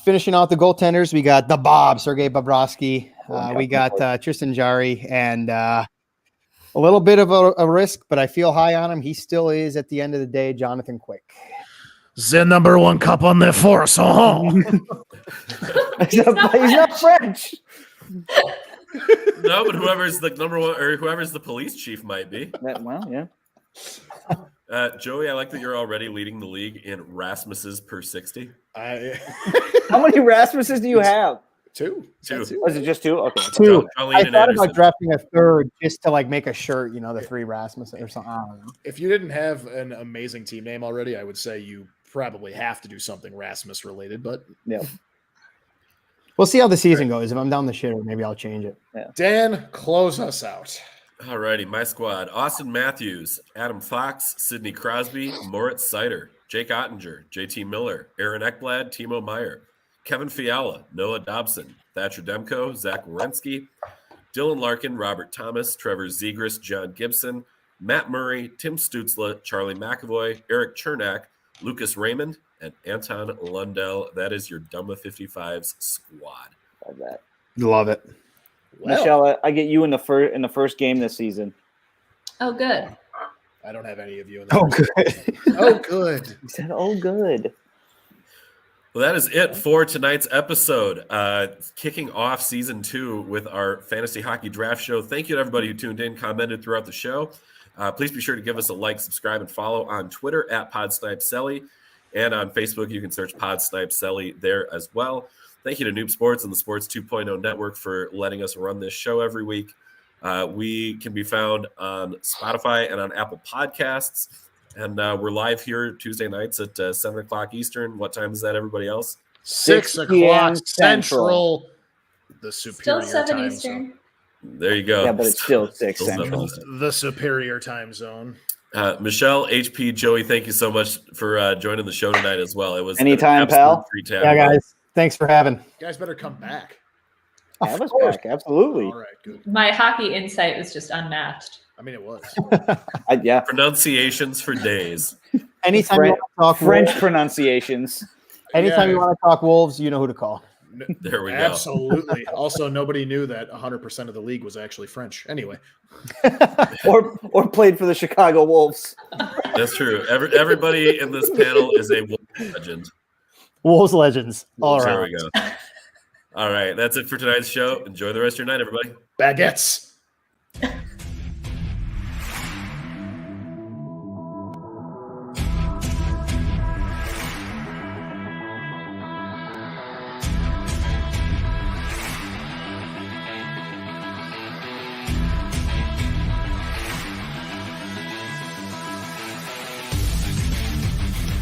Finishing out the goaltenders, we got the Bob, Sergei Bobrovsky. We got Tristan Jarry, and a little bit of a risk, but I feel high on him. He still is, at the end of the day, Jonathan Quick.
The number one cup on the force.
He's not French.
No, but whoever's the number one or whoever's the police chief might be.
Well, yeah.
Joey, I like that you're already leading the league in Rasmuses per 60.
How many Rasmuses do you have?
Two.
Was it just two? Okay.
Two.
Colleen
I
and
thought
Anderson.
about drafting a third just to like make a shirt, the three Rasmus or something. I don't know.
If you didn't have an amazing team name already, I would say you probably have to do something Rasmus related, but
Yeah.
We'll see how the season goes. If I'm down the shitter, maybe I'll change it.
Dan, close us out.
All righty, my squad. Austin Matthews, Adam Fox, Sidney Crosby, Moritz Seider, Jake Ottinger, JT Miller, Aaron Ekblad, Timo Meyer, Kevin Fiala, Noah Dobson, Thatcher Demko, Zach Wierenski, Dylan Larkin, Robert Thomas, Trevor Zegras, John Gibson, Matt Murray, Tim Stutzla, Charlie McAvoy, Eric Chernak, Lucas Raymond, and Anton Lundell. That is your Dumba 55's squad.
Love that.
Love it.
Well,
Michelle, I get you in the first game this season.
Oh, good.
I don't have any of you in
Oh,
there.
good.
Oh, good.
You said, "Oh, good."
Well, that is it for tonight's episode. Kicking off season 2 with our fantasy hockey draft show. Thank you to everybody who tuned in, commented throughout the show. Please be sure to give us a like, subscribe, and follow on Twitter at PodSnipeCelly. And on Facebook, you can search PodSnipeCelly there as well. Thank you to Noob Sports and the Sports 2.0 Network for letting us run this show every week. We can be found on Spotify and on Apple Podcasts. And we're live here Tuesday nights at 7 o'clock Eastern. What time is that, everybody else?
6 o'clock Central. The superior
Still 7
time
Eastern.
zone.
There you go.
Yeah, but it's still 6
Still
Central.
7.
The superior time zone.
Michelle, HP, Joey, thank you so much for joining the show tonight as well. It was
Anytime,
an absolute
pal.
treat to have
Yeah,
you.
guys. Thanks for having.
You guys better come back.
Have us back, absolutely.
All right, good.
My hockey insight was just unmatched.
I mean, it was.
Yeah.
Pronunciations for days.
Anytime you want to talk
French
Wolves,
pronunciations.
anytime you want to talk Wolves, you know who to call.
There we go.
Absolutely. Also, nobody knew that 100% of the league was actually French. Anyway,
or played for the Chicago Wolves.
That's true. Everybody in this panel is a Wolf legend.
Wolves legends. All right.
There we go. All right. That's it for tonight's show. Enjoy the rest of your night, everybody.
baguettes.